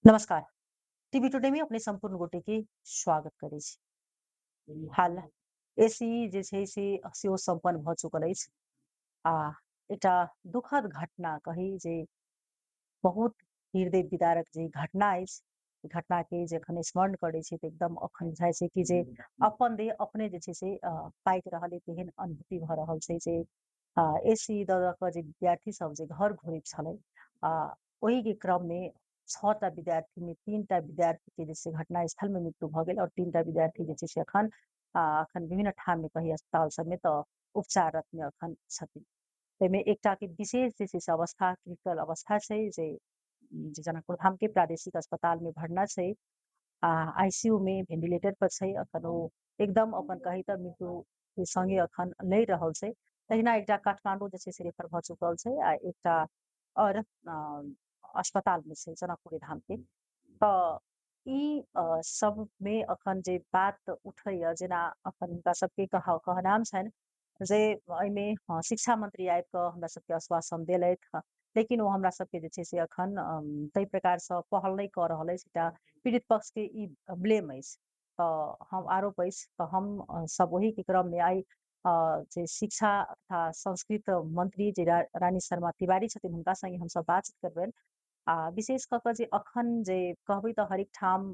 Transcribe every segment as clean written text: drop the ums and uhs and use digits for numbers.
नमस्कार। TV today में अपने संपूर्ण गोटे के स्वागत करै छी। हाल एसी जे छै से सेहो सम्पन्न भऽ चुकल अछि आ एकटा दुखद घटना कही जे बहुत हृदय विदारक जे घटना अछि, ई घटना के जखन स्मरण करै छी तऽ एकदम अखन बुझाइ छै कि जे अपन देह अपने जे छै से पाकि रहल अइ तेहन अनुभूति भऽ रहल छै जे एसी दऽ दऽ कऽ जे विद्यार्थी सब जे घर घुरैत छलै आ ओही के क्रम में 6 टा विद्यार्थी में 3 टा विद्यार्थी के जे छै घटनास्थल में मृत्यु भऽ गेल और 3 टा विद्यार्थी जे छै से अखन विभिन्न ठाम में कही अस्पताल सब में तऽ उपचाररत में अखन छथिन। ताहिमे एकटा के विशेष जे छै से अवस्था क्रिटिकल अवस्था छै जे जनकपुर धाम के प्रादेशिक अस्पताल में भर्ना छै। आईसीयू में वेंटिलेटर पर छै अखन ओ एकदम अपन कही तऽ मृत्यु के संगे अखन लड़ि रहल छै। तहिना एकटा काठमांडू जे छै से रेफर भऽ चुकल छै आ एकटा और अस्पताल में छै जनकपुर धाम के। तऽ ई सब में अखन जे बात उठैया जेना अखन हुनका सबके कहनाम छनि जे एहिमे शिक्षा मंत्री आबि कऽ हमरा सबके आश्वासन देलथि हँ, लेकिन ओ हमरा सबके जे छै से अखन ताहि प्रकारसँ पहल नहि कऽ रहल अछि। एकटा पीड़ित पक्ष के ई ब्लेम अछि तऽ हम आरोप अछि तऽ हम सब ओही के क्रम में आइ जे शिक्षा तथा संस्कृत मंत्री जे रानी शर्मा तिवारी छथिन हुनका संगे हमसब बातचीत करबनि। विशेष कऽ कऽ जे अखन जे कहबै तऽ हरेक ठाम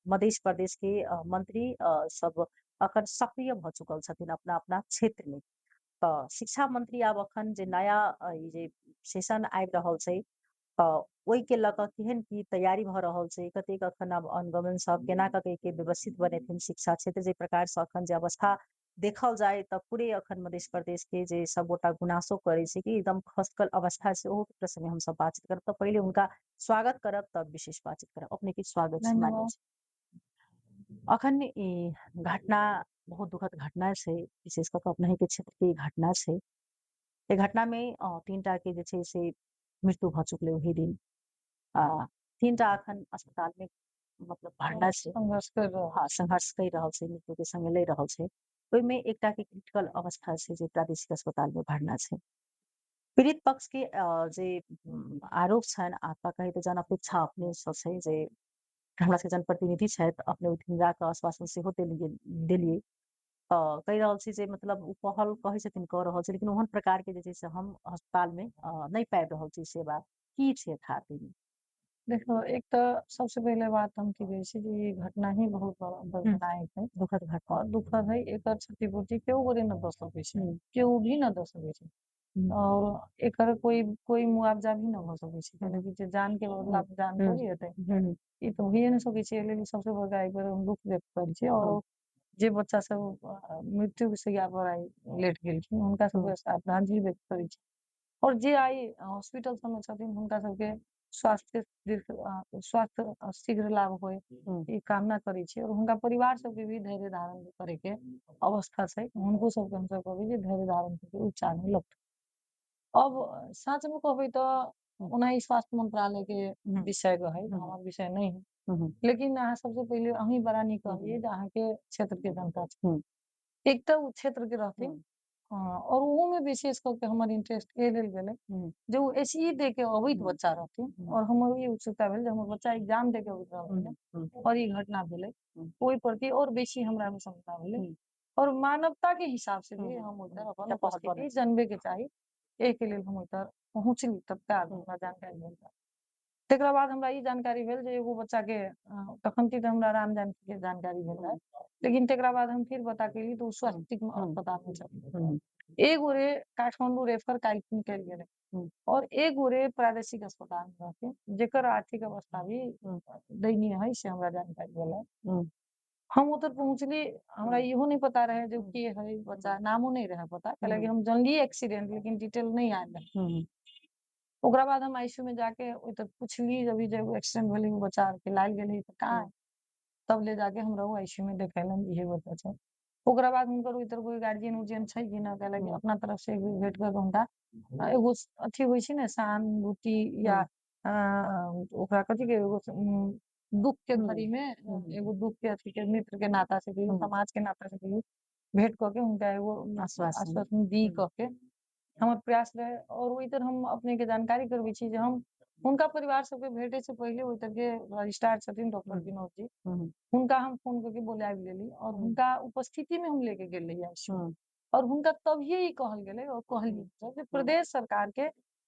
मध्य प्रदेश के मंत्री सब अखन सक्रिय भऽ चुकल छथिन अपना अपना क्षेत्र में। तऽ शिक्षा मंत्री आब अखन जे नया ई जे सेशन आबि रहल छै तऽ ओहिके लऽ कऽ केहन की तैयारी भऽ रहल छै, कतेक अखन आब अनुगमन सब केना कऽ के व्यवस्थित बनेथिन शिक्षा क्षेत्र जे प्रकारसँ अखन जे अवस्था देखल जाय तऽ पूरे अखन मध्य प्रदेश के जे सबगोटा गुनासो करै छै कि एकदम खसकल अवस्था छै, ओहो प्रश्न में हमसब बातचीत करब। तऽ पहिले हुनका स्वागत करब तब विशेष बातचीत करब। अपने के स्वागत छै मान्य धन्यवाद। छै। अखन ई घटना बहुत दुखद घटना छै, विशेष कऽ कऽ अपने के क्षेत्र के ई घटना छै। ए घटना में 3 टा के जे छै से मृत्यु भऽ चुकलै ओही दिन। 3 टा अखन अस्पताल में मतलब भर्ना छै। संघर्ष कर रहा हाँ, संघर्ष करि रहल छै, मृत्यु के संगे लड़ि रहल छै। ओहिमे एकटा के क्रिटिकल अवस्था छै जे प्रादेशिक अस्पताल में भर्ना छै। पीड़ित पक्ष के जे आरोप छनि आपका कही तऽ जन अपेक्षा अपने सँ छै जे हमरा सबके जनप्रतिनिधि छथि अपने ओहिठाम जाकऽ आश्वासन सेहो देलियै। कहि रहल छी जे मतलब ओ पहल कहै छथिन कऽ रहल छै, लेकिन ओहन प्रकार के जे छै से हम अस्पताल में नहीं पाबि रहल छी सेवा। की छै यथार्थ में? देखो, एक तो सबसे पहले बात हम की कहै छी जे ई घटना ही बहुत दर्दनाक है दुखद घटना। और दुखद है। एकर क्षतिपूर्ति केहू गोरे न दऽ सकै छै, हुँ, केहू भी न दऽ सकै छै हुँ, और एकर कोई मुआवजा भी न भऽ सकै छै, हुँ, कैलाकि जे जान के बदला हुँ, जान हुँ, थोड़ी हेतै। हुँ, ई तो होइए नहि सकै छै। एहि लेल सबसे बड़का एक बेर हम दुःख व्यक्त करै छी और हुँ, जे बच्चा सब मृत्यु के शैया पर आइ लेट गेलखिन हुनका हुँ, सबके श्रद्धांजलि व्यक्त करै छी। और जे आइ हॉस्पिटल सबमे छथिन हुनका सबके स्वास्थ्य शीघ्र लाभ होय हुँ, ई कामना करै छी और हुनका परिवार सबके भी धैर्य धारण करे के अवस्था छै। हुनको सबके हमसब कहबै जे धैर्य धारण करके उपचार में लगतै। अब सच में कहबै तऽ ओना ई स्वास्थ्य मंत्रालय के हुँ, विषय है, हुँ, हमर विषय नहीं है। हुँ, हुँ, लेकिन अहाँ सबसे पहिले अहीं बड़ा नीक हुँ, कहलियै जे अहाँ के क्षेत्र के जनता छै। हुँ, एक तऽ उ क्षेत्र के रहथिन हुँ, और ओहो में विशेष कऽ के हमर इंटरेस्ट ए लेल गेलै हुँ, जे ओ एसई दे के अबैत हुँ, बच्चा रहथिन हुँ, और हमर ई उत्सुकता भेल जे हमर बच्चा एग्जाम दे के अबैत रहलखिन हुँ, हुँ, है और ई घटना भेलै। हुँ, ओहि प्रति और बेसी हमरा में क्षमता भेलै हुँ, और मानवता के हिसाब से भी हुँ, हम ओइतर हुँ, अपन एकटा पहल उपस्थिति बनल। जनबे के चाही। एहि के लेल हम ओइतर पहुँचली तत्काल हुँ, हमरा जानकारी भेल तऽ। तकरा बाद हमरा ई जानकारी भेल जे एगो बच्चा के तखन तऽ हमरा राम जानकी के जानकारी भेल हुँ, रहै। लेकिन तकरा बाद हम फिर पता केली तऽ ओ हुँ, स्वास्थ्य हुँ, अस्पताल में छथिन। हुँ, एगो रे काठमांडू रेफर काल्हि कयल गेलै हुँ, और एगो रे प्रादेशिक अस्पताल में रहथिन जेकर आर्थिक अवस्था भी हुँ, दयनीय है से हमरा जानकारी भेल है। हुँ, हम ओतऽ पहुँचली, हमरा हुँ, इहो नहीं पता रहे जे उ हुँ, के है हुँ, बच्चा, नामो नहीं रहे पता, कैलाकि हुँ, हम जानलियै एक्सीडेंट लेकिन डिटेल नहीं आयल रहे। हुँ, ओकरा बाद हम आईसीयू में जाके ओतऽ पूछली अभी जब एक्सीडेंट भेलै उ बच्चा के लायल गेलै तऽ कहाँ है? हुँ, तब ले जाके हमरा उ आईसीयू में देखेलन इहे बच्चा छै। ओकरा बाद हुनकर इधर कोई गार्जियन उर्जियन छै कि ना, कैलाकि हुँ, अपना तरफ से भेंट कर के हुनका एगो अथी होइ छै ने सहानुभूति या हुँ, ओकरा कथी के एगो दुःख के हुँ, घड़ी में हुँ, एगो दुःख के अथी के मित्र के नाता से कहियो हुँ, समाज के नाता से कहियो भेंट कऽ के हुनका एगो आश्वासन। आश्वासन दी हुँ, कऽ के हमर प्रयास रहे। और ओइ तर हम अपने के जानकारी करबै छी जे हम हुनका परिवार सबके भेटे से पहिले ओइ तरह रजिस्ट्रार छथिन डॉक्टर विनोद जी, हुनका हम फोन करके बोलाबि लेली और हुनका उपस्थिति में हम लेके गेल रही आईसीयू और हुनका तभिए ई कहल गेलै और कहली जे प्रदेश सरकार के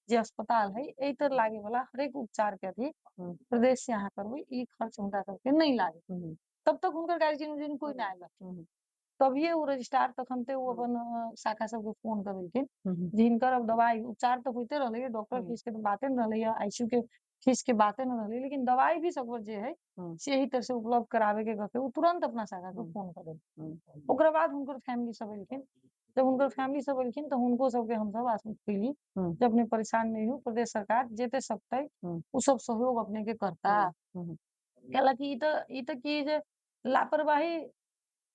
जे अस्पताल है एहि तर लागे वाला हरेक उपचार के अथी प्रदेश से अहाँ करबै, ई खर्च हुनका सबके नहीं लागे। तब तक हुनकर गार्जियन उर्जियन कोई ना आएलक। तभिए उ रजिस्ट्रार तखनते उ अपन शाखा सबके फोन कर देलखिन जे हिनकर अब दवाई उपचार तो होते रहलै, डॉक्टर फीस के तो बाते न रहलै, आईसीयू के फीस के बाते न रहलै, लेकिन दवाई भी सब जे है से यही तरह से उपलब्ध करावे के कहके उ तुरंत अपना शाखा के फोन कर देलखिन। ओकरा बाद हुनकर फैमिली सब एलखिन, जब हुनकर फैमिली सब एलखिन तो हुनको सबके हम सब आश्वस्त कैली जे अपने परेशान नहीं हो, प्रदेश सरकार जेते सकतै उ सब सहयोग अपने के करता। हालांकि ई त की जे लापरवाही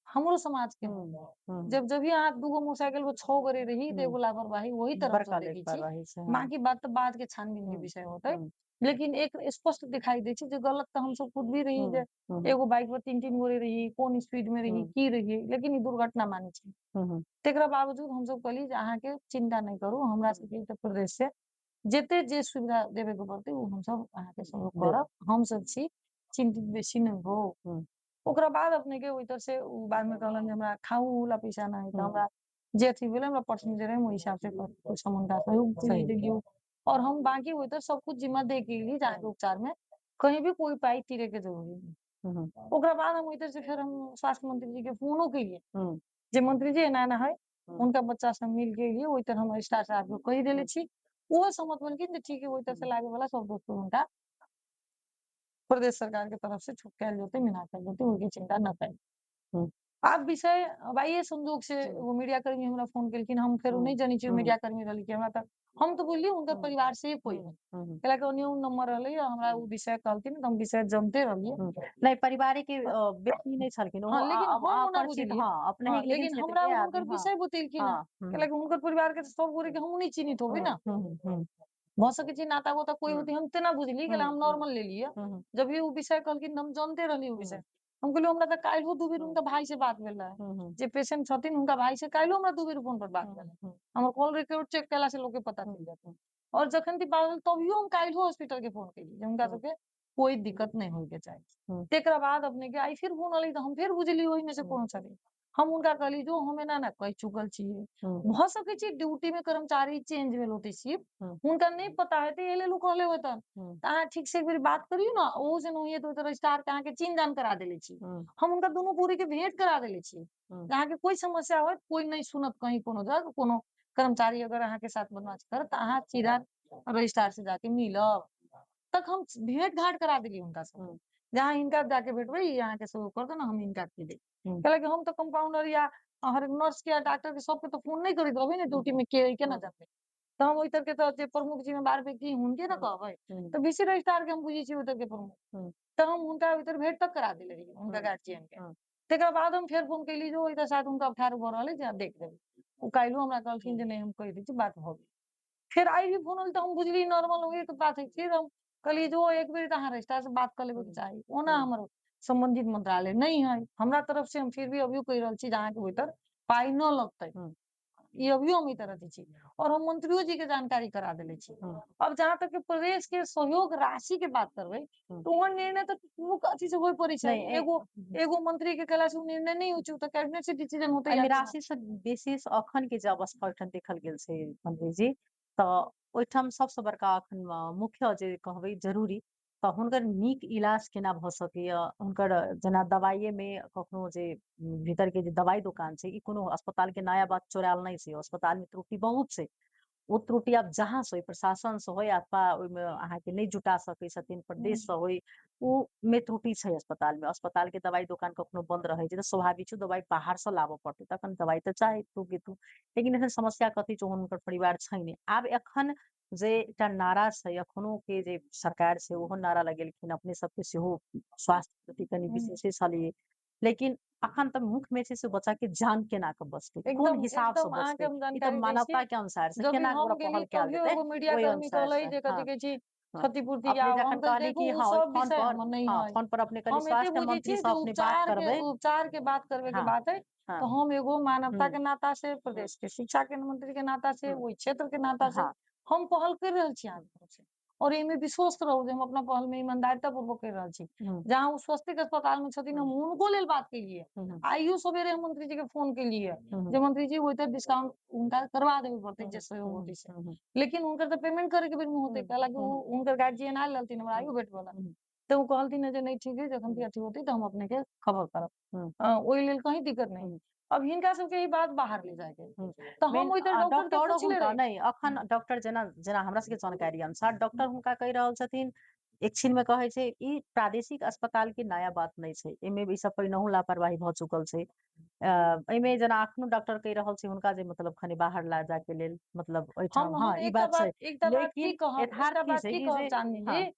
हमरो समाज के हो। जब भी अहाँ दूगो मोटरसाइकिल पर 6 गोरे रही तो एगो लापरवाही वही तरह बड़का से देखै छी। लापरवाही छै, बाकी बात तो बाद के छानबीन के विषय होतै। लेकिन एक स्पष्ट दिखाई दै छै जे गलत तो हम सब खुद भी रही जे एगो बाइक पर 3-3 गोरे रही, कोन स्पीड में रही, की रही, लेकिन ई दुर्घटना माने छै। तेकरा बावजूद हम सब कहली जे अहाँ के चिंता नहीं करू, हमरा सबके उत्तर प्रदेश से जेते जे सुविधा देवे के पड़तै उ हम सब अहाँ के सहयोग करब, हम सब छी, चिंतित बेसी नहीं हो। ओकरा बाद अपने के ओइ तरह से उ बाद में कहलन जे हमरा खाऊ ला पैसा ना है, त हमरा जे अथी भेलै हमरा पर्सनल जे रहे ओहि हिसाब से कुछ हम उनका सहयोग सही। देलियो और हम बाकी ओइ तरह सब कुछ जिम्मा दे के गेली जहाँ के उपचार में कहीं भी कोई पाई तीरे के जरूरी नहीं। ओकरा बाद हम ओइ तरह से फिर हम स्वास्थ्य मंत्री जी के फोनो केलिए जे मंत्री जी एना-एना है, उनका बच्चा से मिल के एलिए, ओइ तरह हम रजिस्ट्रार साहब के कहि देले छी। उहो सहमत भेलखिन जे ठीक है ओइ तरह से लागे वाला सब दोस्तों हुनका प्रदेश सरकार के तरफ से छुटकायल जेतै, मिना कयल जेतै, ओहिके चिंता न करी। आब विषय बाह्य संजोग से वो मीडिया कर्मी हमरा फोन केलखिन, हम फेर नहीं जानी छी मीडिया कर्मी रहली कि हमरा तक हम तो बुझली हुनकर परिवार से कोई है। कैलाकि ओनियो नंबर रहलै हमरा उ विषय कहलथिन त हम विषय जानते रहलिए। नहीं पारिवारिक व्यक्ति नहीं छलखिन ओ हाँ, लेकिन हम ओना अपरिचित, बुझलिए। हाँ अपने हाँ, ही लेकिन लेकिन क्षेत्र हमरा के उ हुनकर आदमी, हाँ विषय बतेलखिन है। हाँ कैलाकि हुनकर परिवार के सब गोरे के हम नहीं चिन्हित होबै ना। भ सकै छै नाता गोता कोई होतै हम तेना बुझली, कैला हम नॉर्मल लेलिए। जब भी उ विषय कहलखिन हम जानते रहली उ विषय। हम कहलिए हमरा त काल्हो दू बेर हुनका भाई से बात भेल रहे। जे पेशेंट छथिन हुनका भाई से काल्हो हमरा दू बेर फोन पर बात भेल रहे। हमर कॉल रिकॉर्ड चेक कैला से लोग के पता चल जाता। और जखन की बात भेल तभियो हम काल्हो हॉस्पिटल के फोन केली जे हुनका सबके कोई दिक्कत नहीं होय के चाही। तेकरा बाद अपने के आई फिर फोन अलै त हम फिर बुझली ओहि में से कोनो छथिन। हम उनका कहली जो हम एना ना कहि चुकल छियै। भ सकै छै ड्यूटी में कर्मचारी चेंज भेल होतै शिफ्ट, हुनका नहीं पता हेतै एहि लेल उ कहले होतन। त अहाँ ठीक से एक बेर बात करियौ ना, ओहू से न होइए त रजिस्ट्रार के अहाँ के चिन्ह दान करा देले छी। हम उनका दुनू पूरी के भेंट करा देले छी। अहाँ के कोई समस्या होत, कोई नहीं सुनत कहीं कोनो जगह, कोनो कर्मचारी अगर अहाँ के साथ बदमाशी करत त अहाँ सीधा रजिस्ट्रार से जाके मिलब। तक हम भेंट घाट करा देली हुनका से। जहाँ हिनका जाके भेटबै ई अहाँ के सहयोग कर देन, हम हिनका के देब। कैलाकि हम तो कंपाउंडर या हर नर्स के या डॉक्टर के सबके तो फोन नहीं करैत रहबै ना ड्यूटी में के केना जानबै। त हम ओइ तरह के त जे प्रमुख जिम्मेदार व्यक्ति हुनके न कहबै। त बीसी रजिस्ट्रार के हम बुझै छी ओइ तरह के प्रमुख। त हम हुनका ओइ तरह भेंट तक करा देले रही हुनका गार्जियन के। तेकरा बाद हम फेर फोन कैली जे ओइ तरह शायद हुनका अफार भ रहलै जे देख लेबै। उ काल्हो हमरा कहलखिन जे नहीं हम कहि दै छी बात भ गेल। फिर आई भी फोन आइल त हम बुझली नॉर्मल होइए के बात है। फिर हम कहली जो एक बेर त अहाँ रजिस्ट्रार से बात कर लेबे के चाही। ओना हमर संबंधित मंत्रालय नहीं है। हमरा तरफ से हम फिर भी अभियो कहि रहल छी जे अहाँ के ओइ तर पाई न लगतै। ई अभियो हम ई तरह दी छी और हम मंत्रियों जी के जानकारी करा देले छी। अब जहाँ तक के प्रदेश के सहयोग राशि के बात करबै तो ओहन निर्णय त प्रमुख अथी से होय पड़ै छै। नहीं एगो एगो मंत्री के कहला से उ निर्णय नहीं होइ छै, उ त कैबिनेट से डिसीजन होतै एहिमे या राशि से बेसी अखन के जे अवस्था ओहिठाम देखल गेल छै मंत्री जी, त ओहिठाम सबसे बड़का अखन मुख्य जे कहबै जरूरी त हुनकर नीक इलाज केना भ सकैय, हुनकर जेना दवाइये में कखनो जे भीतर के जे दवाई दुकान छै, ई कोनो अस्पताल के नया बात चोराएल नहीं छै, अस्पताल में त्रुटि बहुत छै। ओ त्रुटि आब जहाँ से होय, प्रशासन से होय अथवा ओहिमे अहाँ के नहीं जुटा सकै छथिन, प्रदेश से होय, उ में त्रुटि छै अस्पताल में। अस्पताल के दवाई दुकान कखनो बंद रहै छै त स्वाभाविक छै दवाई बाहर से लाबऽ पड़तै, तखन दवाई त चाही तुगेतु। लेकिन एखन समस्या कथी छै हुनकर परिवार छै नै। आब एखन जे एकटा नारा छै एखनो के जे सरकार छै ओहो नारा लगेलखिन, अपने सबके सेहो स्वास्थ्य के प्रति कनि विशेषे छलियै। लेकिन अखन त मुख्य में छै से बच्चा के जान केना क बचतै, कोन एकदम हिसाब से एकदम अहाँ के बचतै, हम ई त जानकारी दै छी। मानवता के अनुसार से जब भी केना ओकरा हम गेली पहल कैल तभियो जेतै एगो मीडिया ओहि कर्मी अनुसार कहलै से। जे हाँ कथि कहै छी हाँ। क्षतिपूर्ति या अपने हम जखन कहली कहली देखू कि उ हाँ ओहि सब फोन विषय पर, हमर नहीं हाँ है। फोन पर अपने कहली हम एते स्वास्थ्य बुझै मंत्री छी से जे अपने बात करबै। उपचार के बात करबे के हाँ बात है हाँ तो हम एगो मानवता हुँ, के नाता से, प्रदेश के शिक्षा के मंत्री के नाता से, हुँ, ओहि क्षेत्र के नाता से हाँ हम पहल कर रहल छी अहाँ के तरफ से। और एमे विश्वस्त रहू जे हम अपना पहल में ईमानदारिता पूर्वक कर रहल छी। हुँ, जहाँ उ स्वस्तिक अस्पताल में छथिन हम हुँ, हुनको लेल बात केलियै। हुँ, आइयो सवेरे हम मंत्री जी के फ़ोन केलियै हुँ, जे मंत्री जी ओइतर डिस्काउंट हुनका करवा देबे पड़तै हुँ, जे सहयोग हुँ, होतै से। हुँ, लेकिन हुनकर त पेमेंट करे के बेर में होतै, हुँ, कहला कि उ हुँ, हुनकर गार्जियन आएल रहलथिन हमरा हुँ, आइयो भेटवला। हुँ, त उ कहलथिन है जे नहीं ठीक है जखन भी हुँ, अथी होतै त हम अपने के खबर करब। हुँ, ओइ लेल कहीं दिक्कत नहीं। हुँ, अब हिनका सबके ई बात बाहर ले जाए के है। हुँ। त हम मेन ओइतर डॉक्टर के डॉक्टरो पुछले हुनका रही। नहीं अखन डॉक्टर जेना जेना हमरा सबके जानकारी अनुसार डॉक्टर हुनका कहि रहल छथिन, एक छिन में कहै छै ई प्रादेशिक अस्पताल के नया बात नहीं छै। एमे ई सब पहिनहु लापरवाही भ चुकल छै। एमे जेना एखनो डॉक्टर कहि रहल छै हुनका जे मतलब खनी बाहर ला जाय के लेल मतलब ओइठाम हाँ, हम ई बात छै। एकटा बात की लेकिन कहब एकटा यथार्थ की बात छै की कि कहब जे चाँदनी हाँ, जी,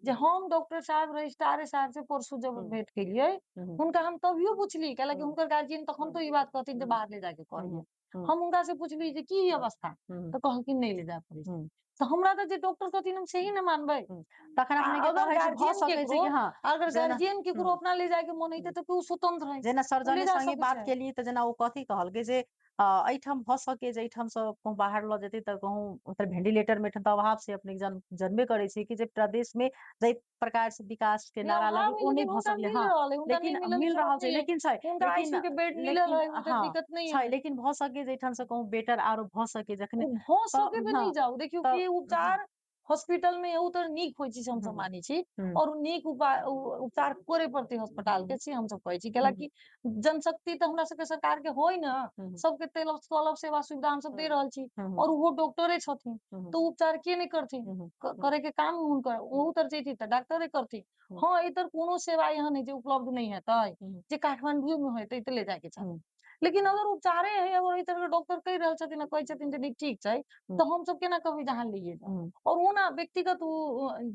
जे हम डॉक्टर साहब रजिस्ट्रारे साहब से परसू जब हुँ, भेंट केलियै, हुँ, हुँ, हुनका हम तभियो पुछली कैला कि हुँ, हुनकर गार्जियन तखन हुँ, तो ई बात कहथिन जे हुँ, बाहर ले जाके हुँ, कहैया। हुँ, हुँ, हम हुनका से पुछली जे की हुँ, अवस्था? हुँ, त कहलखिन नहीं ले जाय पड़ै छै। हुँ, त हमरा त जे डॉक्टर कहथिन हम सही न मानबै। हुँ। तखन अपने के अगर कहै छै भऽ गार्जियन सकै छै केकरो कि हाँ, अगर जेना गार्जियन केकरो हुँ, अपना ले जाय के मन हुँ। हेतै त उ स्वतंत्र है। जेना उ ले सर्जने जा संगे सकै बात छै। केलियै तऽ जेना ओ कथी कहलकै जे एहिठाम भऽ सकै जे एहिठाम सँ कहूँ बाहर लऽ जेतै तऽ कहूँ ओतऽ वेंटिलेटर में एठन तऽ अभाव छै अपने जनबे करै छी कि जे प्रदेश में जाहि प्रकार से विकास के नहीं नारा अभाव लगी है ओ नहि लेकिन भऽ हुनका सकलै मिल हाँ, रहल है, हुनका नहीं लेकिन मिलल मिल के बात रहल छै नहीं है। लेकिन छै हुनका लेकिन आईसीयू के बेड मिलल लेकिन है, ओइतर हाँ, दिक्कत नहीं छै है। लेकिन भऽ सकै जे एहिठाम से कहूँ बेटर आरो भऽ सकै जखने उ भ सकै तऽ पे हाँ, नहीं जाऊ। देखियौ तऽ कि उपचार हॉस्पिटल में उ त नीक होय छै से हम सब हुँ, मानै छी हुँ, और नीक उपचार करे पड़तै अस्पताल हुँ, के से हम सब कहै छी। कैला हुँ, कि जनशक्ति त हमरा सबके सरकार के होय न, हुँ, सबके तेल सुलभ सेवा सुविधा हम सब दे हुँ, रहल छी हुँ, और उहो डॉक्टरे छथिन। हुँ, तो उपचार के नहीं करथिन? हुँ, हुँ, हुँ, करे के काम हुनकर ओहू तर जैथिन त डॉक्टरे करथिन। हुँ, हाँ, एतर कोनो सेवा एहन है जे उपलब्ध नहीं हेतै, हुँ, जे काठमांडुए में हेतै त ले जाय के चाही। हुँ, लेकिन अगर उपचारे है, अगर एहि तरह के डॉक्टर कहि रहल छथिन आ कहै छथिन जे नहीं ठीक छै, हुँ, तो हम सब केना कहबै जे अहाँ लिए जाउ? हुँ, और वो ना व्यक्तिगत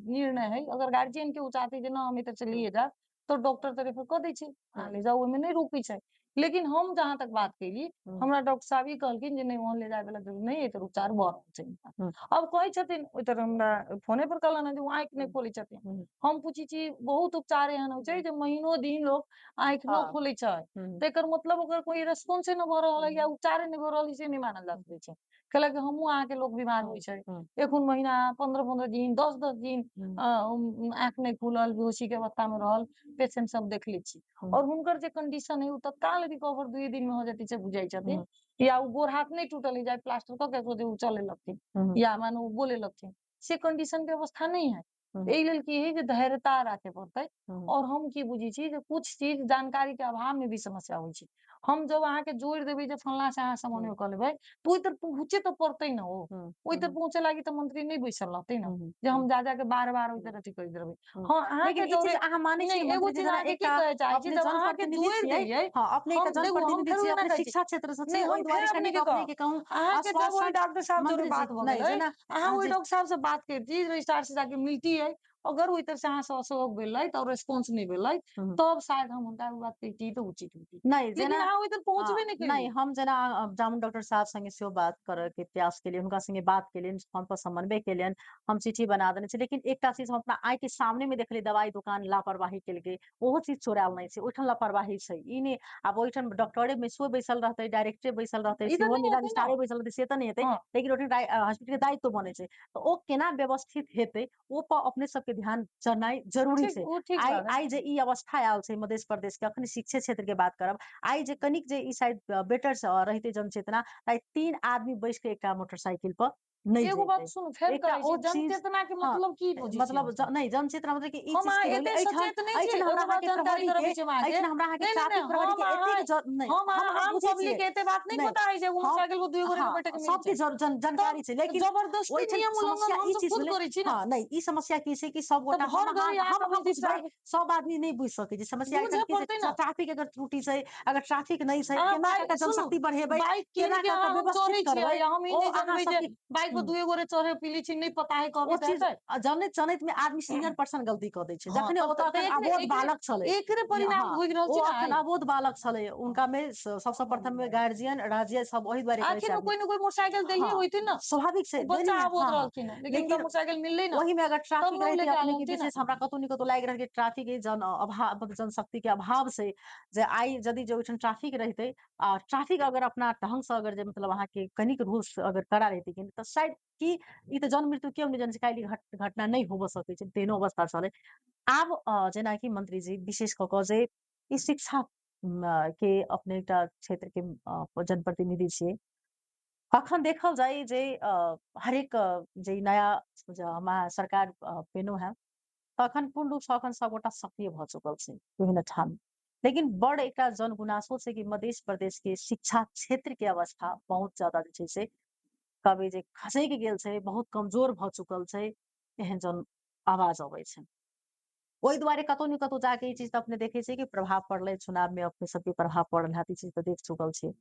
निर्णय है, अगर गार्जियन के उ चाहतै जे ना हम एतर से हुँ, लिए जाब, तो डॉक्टर त रेफर क दै छै, अहाँ हुँ, ले जाउ ओहिमे नहीं रोकै छै। लेकिन हम जहाँ तक बात केली, हुँ, हमरा डॉक्टर साहब ई कहलखिन जे नहीं वहाँ ले जाय वाला जरूरत नहीं है, एतर उपचार भ रहल छै हिनका। हुँ, अब कहै छथिन ओइ तर हमरा फोने पर कहलनि हैं जे उ आँखि नहीं हुँ, खोलै छथिन। हुँ, हम पूछै छी बहुत उपचार एहन होइ छै हुँ, जे महीनो दिन लोग आँखि न हाँ, खोलै छै। हुँ, त एकर मतलब ओकर कोई रेस्पॉन्से न भ रहल है या हुँ, उपचारे नहीं भ रहल है से नहीं मानल जा हुँ, सकै छै। कैला कि हमहुँ अहाँके लोग बीमार होइ हुँ, छै। हुँ, 1 महीना 15-15 दिन 10-10 दिन हुँ, आँख नहीं खुलल, बेहोशी के अवस्था में रहल पेशेंट सब देखले छी। हुँ, और हुनकर जे कंडीशन है उ तत्काल रिकवर 2 दिन में हो जेतै से बुझाइ छथिन। हुँ, या उ गोड़ हाथ नहीं टूटल है, जाके प्लास्टर क के सोझे उ चले लगथिन हुँ, या मानो उ बोले लगथिन। से कंडीशन के अवस्था नहीं है। हुँ, एहि लेल की है जे धैर्यता राखे पड़तै। हुँ, और हम की बुझी छी जे कुछ चीज जानकारी के अभाव में भी समस्या होइ छै। हम जब अहाँके जोड़ देबै जे फलना से अहाँ समन्वय क लेबै, तो ओइ तर पहुँचे तो पड़तै न ओ। हुँ, ओइ तर हुँ, पहुँचे लागी त मंत्री नहीं बैसल रहतै न, हुँ, जे हुँ, हम जा के बार-बार ओइ हुँ, तर अथी करैत रहबै। हुँ। हाँ, लेकिन अहाँके ई चीज़ जौरे अहाँ मानै छी नहीं एगो मंत्री जी चीज जेना अहाँके की एकटा कहै चाहै छी, अपने जब अहाँके जनप्रतिनिधि जोड़ि छियै देलियै हाँ, अपने एकटा हम देखू हम जनप्रतिनिधि फेर छियै, ओना अपने कहै छी शिक्षा क्षेत्र से नहीं छियै, ओहि हम फेर दुआरे अपने कनिक के अपने कहब, के कहूँ अहाँके जब ओइ आश्वासन डॉक्टर साहब जोरे मंत्री जी बात भ नहीं गेलै, जेना अहाँ ओइ जे डॉक्टर साहब से बात करती, रजिस्ट्रार से जाके मिलती है, अगर ओइ तर से अहाँ से असहयोग भेलै और रिस्पॉन्स नहीं भेलै, हुँ। तब शायद हम हुनका उ बात कहितियै त उचित होतै। नहीं जेना लेकिन अहाँ ओइ तर पहुँचबे नहीं नहीं केलियै। हम जेना जामुन डॉक्टर साहब संगे सेहो बात करय के प्रयास केलियनि, हुनका संगे बात केलियनि, फोन पर समन्वय केलियनि, हम चिट्ठी बना देने छी। लेकिन एकटा चीज हम अपना आँखि के सामने में देखलियै दवाई दुकान लापरवाही केलकै, ओहो चीज छोड़ायल नहीं छै, ओहिठाम लापरवाही छै। ई नहीं आब ओहिठाम डॉक्टरे मेसो बैसल रहतै, डायरेक्टरे बैसल रहतै, ई त सेहो नहीं नहीं हेतै न। रजिस्ट्रारे बैसल रहतै से तऽ नहीं हेतै। हाँ, लेकिन ओहिठाम हॉस्पिटल के दायित्व बनै छै। तऽ ओ केना व्यवस्थित हेतै, ओ पर अपने सबके ध्यान देनाइ जरूरी ठीक छै। उ ठीक आइ बात है। आइ जे ई अवस्था आयल छै मध्य प्रदेश के, अखन शिक्षे क्षेत्र के बात करब, आइ जे कनिक जे ई साइड बेटर रहितै जनचेतना, त आइ 3 आदमी बैस के एकटा मोटरसाइकिल पर नहीं एगो बात जैतै। सुनू फेर एकटा कहै ओ छी, चीज जनचेतना के हाँ, मतलब की बुझै छियै मतलब अहाँ सब? नहीं जनचेतना मतलब कि ई हम चीज अहाँ की भऽ गेलै एते एहिठाम सचेत नहीं छियै, एहिठाम हमरा एगो अहाँ बात के जानकारी प्रहरी करऽ के बीच में अहाँके, एहिठाम हमरा अहाँ के नहीं, नहीं, नहीं, ट्रैफिक प्रहरी के एतेक नहीं हम अहाँ बुझै पब्लिक छियै। के एते बात नहीं नहीं पता है जे एगो हम मोटरसाइकिल पर दुइयो गोरे के बैठे हाँ, के मिलै सबके छै। जानकारी तब छै, लेकिन जबरदस्ती ओहिठाम नियम उल्लंघन समस्या हम ई सब चीज खुद भेलै करै छी न। हाँ, नहीं ई समस्या की छै कि सबगोटा तब हर घड़ी अहाँ सब हम बुझबै, रजिस्ट्रार सब आदमी नहीं बुझि सकै छै। समस्या एखन बूझे की छै पड़तै न। ट्रैफिक अगर त्रुटि छै, अगर ट्रैफिक नहीं छै, अहाँ केना कऽ बाइक के सुनू, जनशक्ति बढ़ेबै, बाइक कीन केना के कऽ के अहाँ हम व्यवस्थित चढ़ै छियै करबै, या हम ई ओ नहीं अहाँ जनबै जे सबके बाइक पर हुँ। दुइयो गोरे चढ़े पीली छी नहीं पता है ओ कहबै त चीज हेतै? जनैत में आदमी सीनियर पर्सन गलती कऽ दै छै। हाँ, जखने तब ओ तऽ त एखन एकरे अबोध एकरे बालक छलै। एकरे परिणाम हाँ, भोगि रहल ओ छी न एखन आइ। अबोध बालक छलै। उनका में सबसँ प्रथम में गार्जियन, राज्य सब ओहि दुआरे करै छै आखिर वो आदमी कोई न कोई मोटरसाइकिल देलिए हाँ, होइथिन न। स्वाभाविक छै वो देली बच्चा ने अबोध हाँ, हाँ। रहलखिन है, लेकिन उनका लेकिन मोटरसाइकिल मिललै न, ओही में अगर तब ट्रैफिक वो रहितै लेके आयल अपने के रहथिन न। विशेष हमरा कतहु न कतहु लागि रहल कि ट्रैफिक के अभाव मतलब जनशक्ति के अभाव से जे आइ यदि जे ओहिठाम ट्रैफिक रहितै आ ट्रैफिक अगर अपना ढंग से अगर जे मतलब अहाँ के कनिक रूल्स अगर कड़ा रहितै तऽ शायद कि ई त जन्म मृत्यु केओ नहीं जाने छै काल्हि घटना नहीं होबऽ सकै छै तेहनो अवस्था छलै। आब जेनाकि मन्त्रीजी विशेष कऽ कऽ जे ई शिक्षा के अपने एकटा क्षेत्र के जनप्रतिनिधि छियै। अखन देखल जाय जे हरेक जे ई नया जे हमरा सरकार पेनो है तखन पूर्ण रूपसँ अखन सबगोटा सक्रिय भऽ चुकल छै विभिन्न ठाम। लेकिन बड़ एकटा जनगुनासो छै कि मध्य प्रदेश के शिक्षा क्षेत्र के अवस्था बहुत ज्यादा जे छै से कहबै जे खसैक गेल छै, बहुत कमजोर भऽ चुकल छै, एहन जन आवाज अबै छै। ओहि दुआरे कतहु ने कतहु जाके ई चीज तऽ अपने देखै छियै कि प्रभाव पड़लै चुनाव में अपने सबके प्रभाव पड़ल हैत, ई चीज तऽ देख चुकल छियै।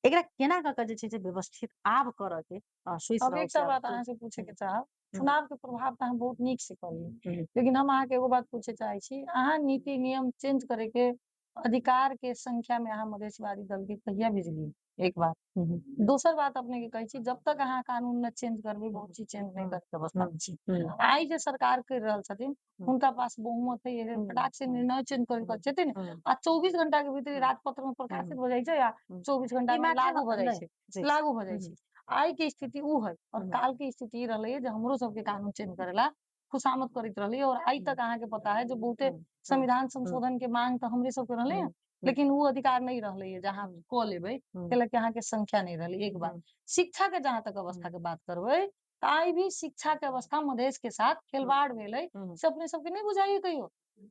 एकरा केना कऽ के जे छै से व्यवस्थित आब करऽ के सोचि अब रहल एकटा छी बात आब। अहाँ से पूछे के हुँ, चाहब, हुँ, चुनाव के प्रभाव तऽ अहाँ बहुत नीक से कहलियै। हुँ, लेकिन हम अहाँ के एगो बात पूछे चाहे छी, अहाँ नीति नियम चेंज करे के अधिकार के संख्या में अहाँ मधेशवादी दल के कहिया भेजलियै? एक बात। हुँ, हुँ, दोसर बात अपने के कहै छी जब तक अहाँ कानून न चेंज करबै बहुत चीज चेंज नहीं हुँ, करे के अवस्था में छी। हुँ, आइ जे सरकार कर रहल छथिन हुँ, हुनका पास बहुमत है, ये हुँ, फटाक से हुँ, निर्णय चेंज करे छथिन हुँ, आ 24 घंटा के भीतर हुँ, राजपत्र में प्रकाशित हुँ, भ जाइ छै आ हुँ। 24 ई घंटा में मैटर लागू भ जाइ नहीं छै, जी। लागू भ जाइ हुँ, छै। आइ के स्थिति उ है और हुँ, काल के स्थिति ई रहलै जे हमरो सबके कानून चेंज करेला खुशामद करैत रहलै और आई हुँ, तक अहाँ के पता है जो बहुते हुँ, हुँ, संविधान हुँ, संशोधन के मांग तो हमरे सबके रहलै है, हुँ, हुँ, लेकिन वो अधिकार नहीं रहलै है जहाँ हुँ, क लेबै हुँ, कैला कि अहाँ के संख्या नहीं रहलै। एक बात। हुँ, शिक्षा के जहाँ तक हुँ, अवस्था के बात करबै त आई भी शिक्षा के अवस्था मधेश के साथ हुँ, खिलवाड़ भेलै हुँ, से अपने सबके नहीं बुझाइए कहियो।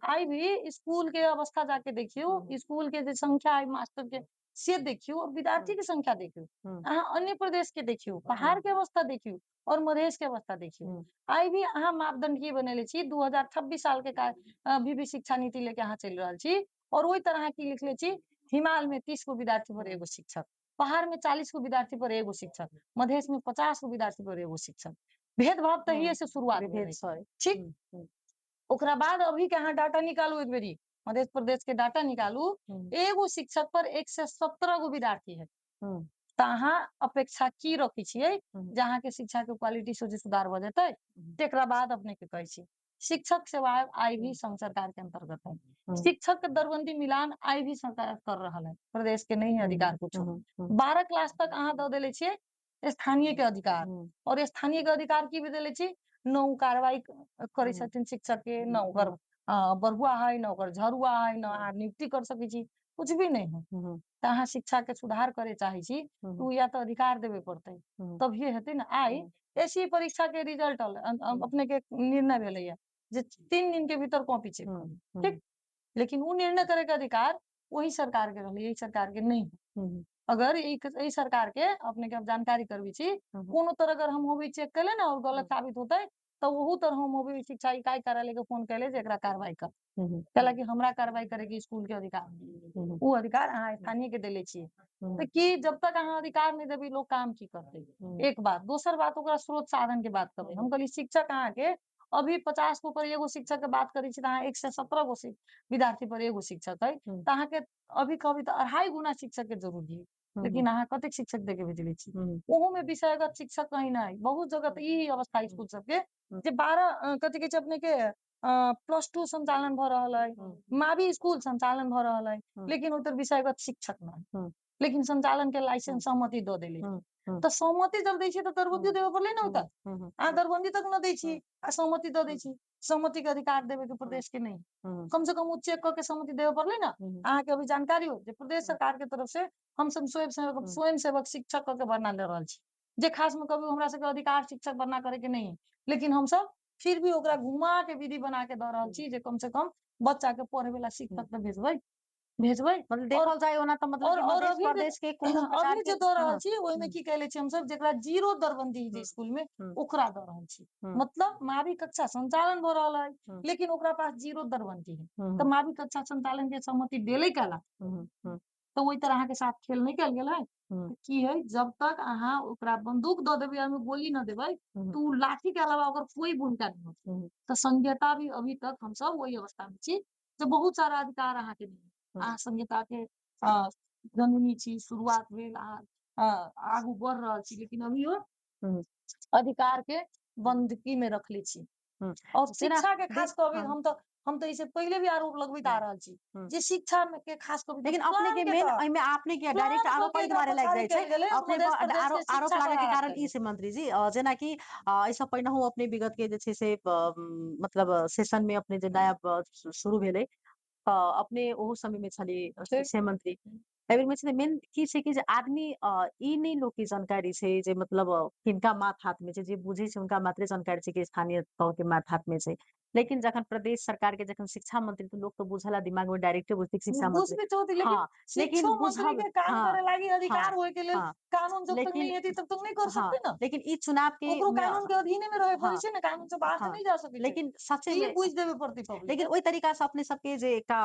आई भी स्कूल के अवस्था जाके देखियो, हुँ, स्कूल के जे संख्या है मास्टर के से देखियो और विद्यार्थी हुँ, के संख्या देखियो। हुँ, अहाँ अन्य प्रदेश के देखियो, पहाड़ हुँ, के अवस्था देखियो और मधेश के अवस्था देखियो। हुँ, आई भी अहाँ मापदंड की बनेले छी 2026 साल के अभी भी शिक्षा नीति लेके अहाँ चलि रहल छी और ओहि तरह की लिखले छी हिमाल में 30 गो विद्यार्थी पर हुँ, एगो शिक्षक, पहाड़ में 40 गो विद्यार्थी पर एगो शिक्षक, मधेश में 50 गो विद्यार्थी पर एगो शिक्षक। भेदभाव तहिए हुँ, से शुरुआत विभेद भेलै। सॉरी। ठीक। हुँ, हुँ, ओकरा बाद अभी के अहाँ डाटा निकालू एक बेरी, मध्य प्रदेश के डाटा निकालू, हुँ, एगो शिक्षक पर 117 गो विद्यार्थी है। हुँ, त अहाँ अपेक्षा की रखै छियै हुँ, जे अहाँ के शिक्षा के क्वालिटी सोझे सुधार भ जेतै? हुँ, तेकरा बाद अपने के कहै छी शिक्षक सेवा आयोग आई भी हुँ, संघ सरकार के अंतर्गत है। हुँ, शिक्षक के दरबंदी मिलान आई भी सरकार कर रहल है, प्रदेश के नहीं है हुँ, अधिकार कुछो। हुँ, हुँ, 12 क्लास तक अहाँ दऽ देले छियै स्थानीय के अधिकार हुँ, और स्थानीय के अधिकार की भी देले छी न उ कार्रवाई करै हुँ, छथिन शिक्षक के, न ओकर हुँ, बरहुआ है, न ओकर झरुआ है, न हुँ, अहाँ नियुक्ति कर सकै छी, कुछ भी नहीं है। हुँ, त अहाँ शिक्षा के सुधार करे चाहे छी हुँ, तो या तो अधिकार देबे पड़तै, हुँ, तभिए हेतै ना। आई हुँ, एसई परीक्षा के रिजल्ट हुँ, अपने के निर्णय भेलैया जे 3 दिन के भीतर कॉपी चेक हुँ, करू, ठीक? हुँ, लेकिन उ निर्णय करे के अधिकार वही सरकार के रहलै, यही सरकार के नहीं है। हुँ, अगर ई सरकार के अपने के अब जानकारी करबी छी, हुँ, कोनो तरह अगर हम मोबाइल चेक कैले ना और गलत हुँ, साबित होतै, तो ओहू तरह हम मोबाइल शिक्षा इकाई कार्यालय के फ़ोन कैले जे एकरा कार्रवाई कर। हुँ, कैला कि हमरा कार्रवाई करे के स्कूल के अधिकार है। हुँ, उ अधिकार अहाँ स्थानीय के देले छियै। हुँ, त की जब तक अहाँ अधिकार नहीं देबै लोग काम की करतै? हुँ, एक बात। दोसर बात ओकरा स्रोत साधन के बात करबै। हम कहली शिक्षक अहाँ के अभी 50 गो पर एगो शिक्षक के बात करै छी त अहाँ 117 गो विद्यार्थी पर एगो शिक्षक है। हुँ, त अहाँ के अभी कहबै त 2.5 गुना शिक्षक के जरूरी है। हुँ, लेकिन अहाँ कतेक शिक्षक दे के भेजले छी? हुँ, ओहू में विषयगत शिक्षक कहीं ना है। बहुत जगह त ई अवस्था स्कूल सबके जे 12 कथी कहै छै अपने के +2 संचालन भ रहल है, हुँ, मावी स्कूल संचालन भ रहल है, हुँ, लेकिन ओतर विषयगत शिक्षक ना है। हुँ, लेकिन संचालन के हुँ, लाइसेंस सहमति दऽ देले छी। हुँ, हुँ, त सहमति जब दै छी त दरबंदी हुँ, देबे पड़लै ना ओतऽ। हुँ, हुँ, अहाँ दरबंदी तक न दै छी हुँ, आ सहमति दऽ दै हुँ, छी। सहमति के अधिकार देबे के हुँ, प्रदेश के नहीं। हुँ, कम से कम उ चेक क के सहमति देबे पड़लै ना। हुँ, अहाँ के अभी जानकारी हो जे प्रदेश हुँ, सरकार के तरफ से हम सब हुँ, स्वयं सेवक शिक्षक क के भर्ना ले रहल छी। जे खास में कभी हमरा सबके अधिकार शिक्षक भर्ना करे के नहीं है। लेकिन हम सब फिर भी ओकरा घुमा के विधि बना के दऽ रहल हुँ, छी जे कम से कम बच्चा के पढ़े वाला शिक्षक हुँ। त भेजबै, भेजबै। मतलब और देखल जाय ओना तऽ मतलब कि मध्य अभी जे प्रदेश के कोनो प्रकार अभी के जे दऽ रहल हाँ, छी ओहि में हुँ, की कैले छी हम सब जेकरा जीरो दरबंदी जे हुँ, स्कूल में हुँ, ओकरा दऽ रहल छी। हुँ, मतलब मावी कक्षा संचालन भ रहल है, हुँ, लेकिन ओकरा पास जीरो दरबंदी है। हुँ, त मावी कक्षा संचालन के सहमति देले काला? हुँ, हुँ, तो ओहि तरह अहाँ के साथ खेल नहीं कयल गेल है। हुँ, त की है जब तक अहाँ ओकरा बंदूक दऽ देबै ओहि में गोली न देबै हुँ, तो उ लाठी के अलावा ओकर कोई भूमिका नहीं होतै। हुँ, त संघीयता भी अभी तक हम सब वही अवस्था में छी जे बहुत सारा अधिकार अहाँ के नहीं है। हुँ, अहाँ संघीयता के जननी छी, शुरुआत भेल आगू बढ़ रहल छी, लेकिन अभियो हुँ, अधिकार के बंदकी में रखले छी। हुँ। और जेना शिक्षा के खास देख कहबै हाँ, हम तो हम तो इससे पहले भी आरोप लगबैत आ रहल छी जे शिक्षा में के खास कऽ लेकिन अपने प्लान के के मेन तहत एहिमे अपने के डायरेक्ट प्लान कऽ आरोप के एहि एकरा दुआरे लागि पछाड़ी जाइ छै कयल गेलै अपने मध्य पर प्रदेश के आरोप शिक्षा लागे के खराब कारण कयल ई गेलै। छै मंत्री जी जेनाकि एहिसँ पहिनहु अपने विगत के जे छै से मतलब सेशन में अपने जे नया शुरू भेलै अपने ओहो समय में छली ठीक शिक्षा मंत्री एहिबेर में मेन की छै कि जे आदमी ई नहीं लोग के जानकारी छै जे मतलब किनका माथ हाथ में छै जे बुझे छै उनका मात्रे जानकारी छै कि स्थानीय तौर के माथ हाथ में छै लेकिन जखन प्रदेश सरकार के जखन शिक्षा मंत्री तो लोग तो बुझला दिमाग में डायरेक्टे बुझते शिक्षा मंत्री बुझबे चौधरी लेकिन हाँ शिक्षो लेकिन मंत्री बुझब के काम हाँ करे लागी हाँ अधिकार होय के लेल हाँ कानून जब तक लेकिन नहीं हेती तब तक नहीं कर हाँ सकते ना। लेकिन ई चुनाव के ओकरो में कानून के अधीने में रहे पड़े हाँ छै ना, कानून से बाहर तो हाँ नहीं जा सकै छै। लेकिन सच्चे ई में बुझ देबे पड़तै पब्लिक लेकिन के। ओहि तरीका से अपने सबके जे एकटा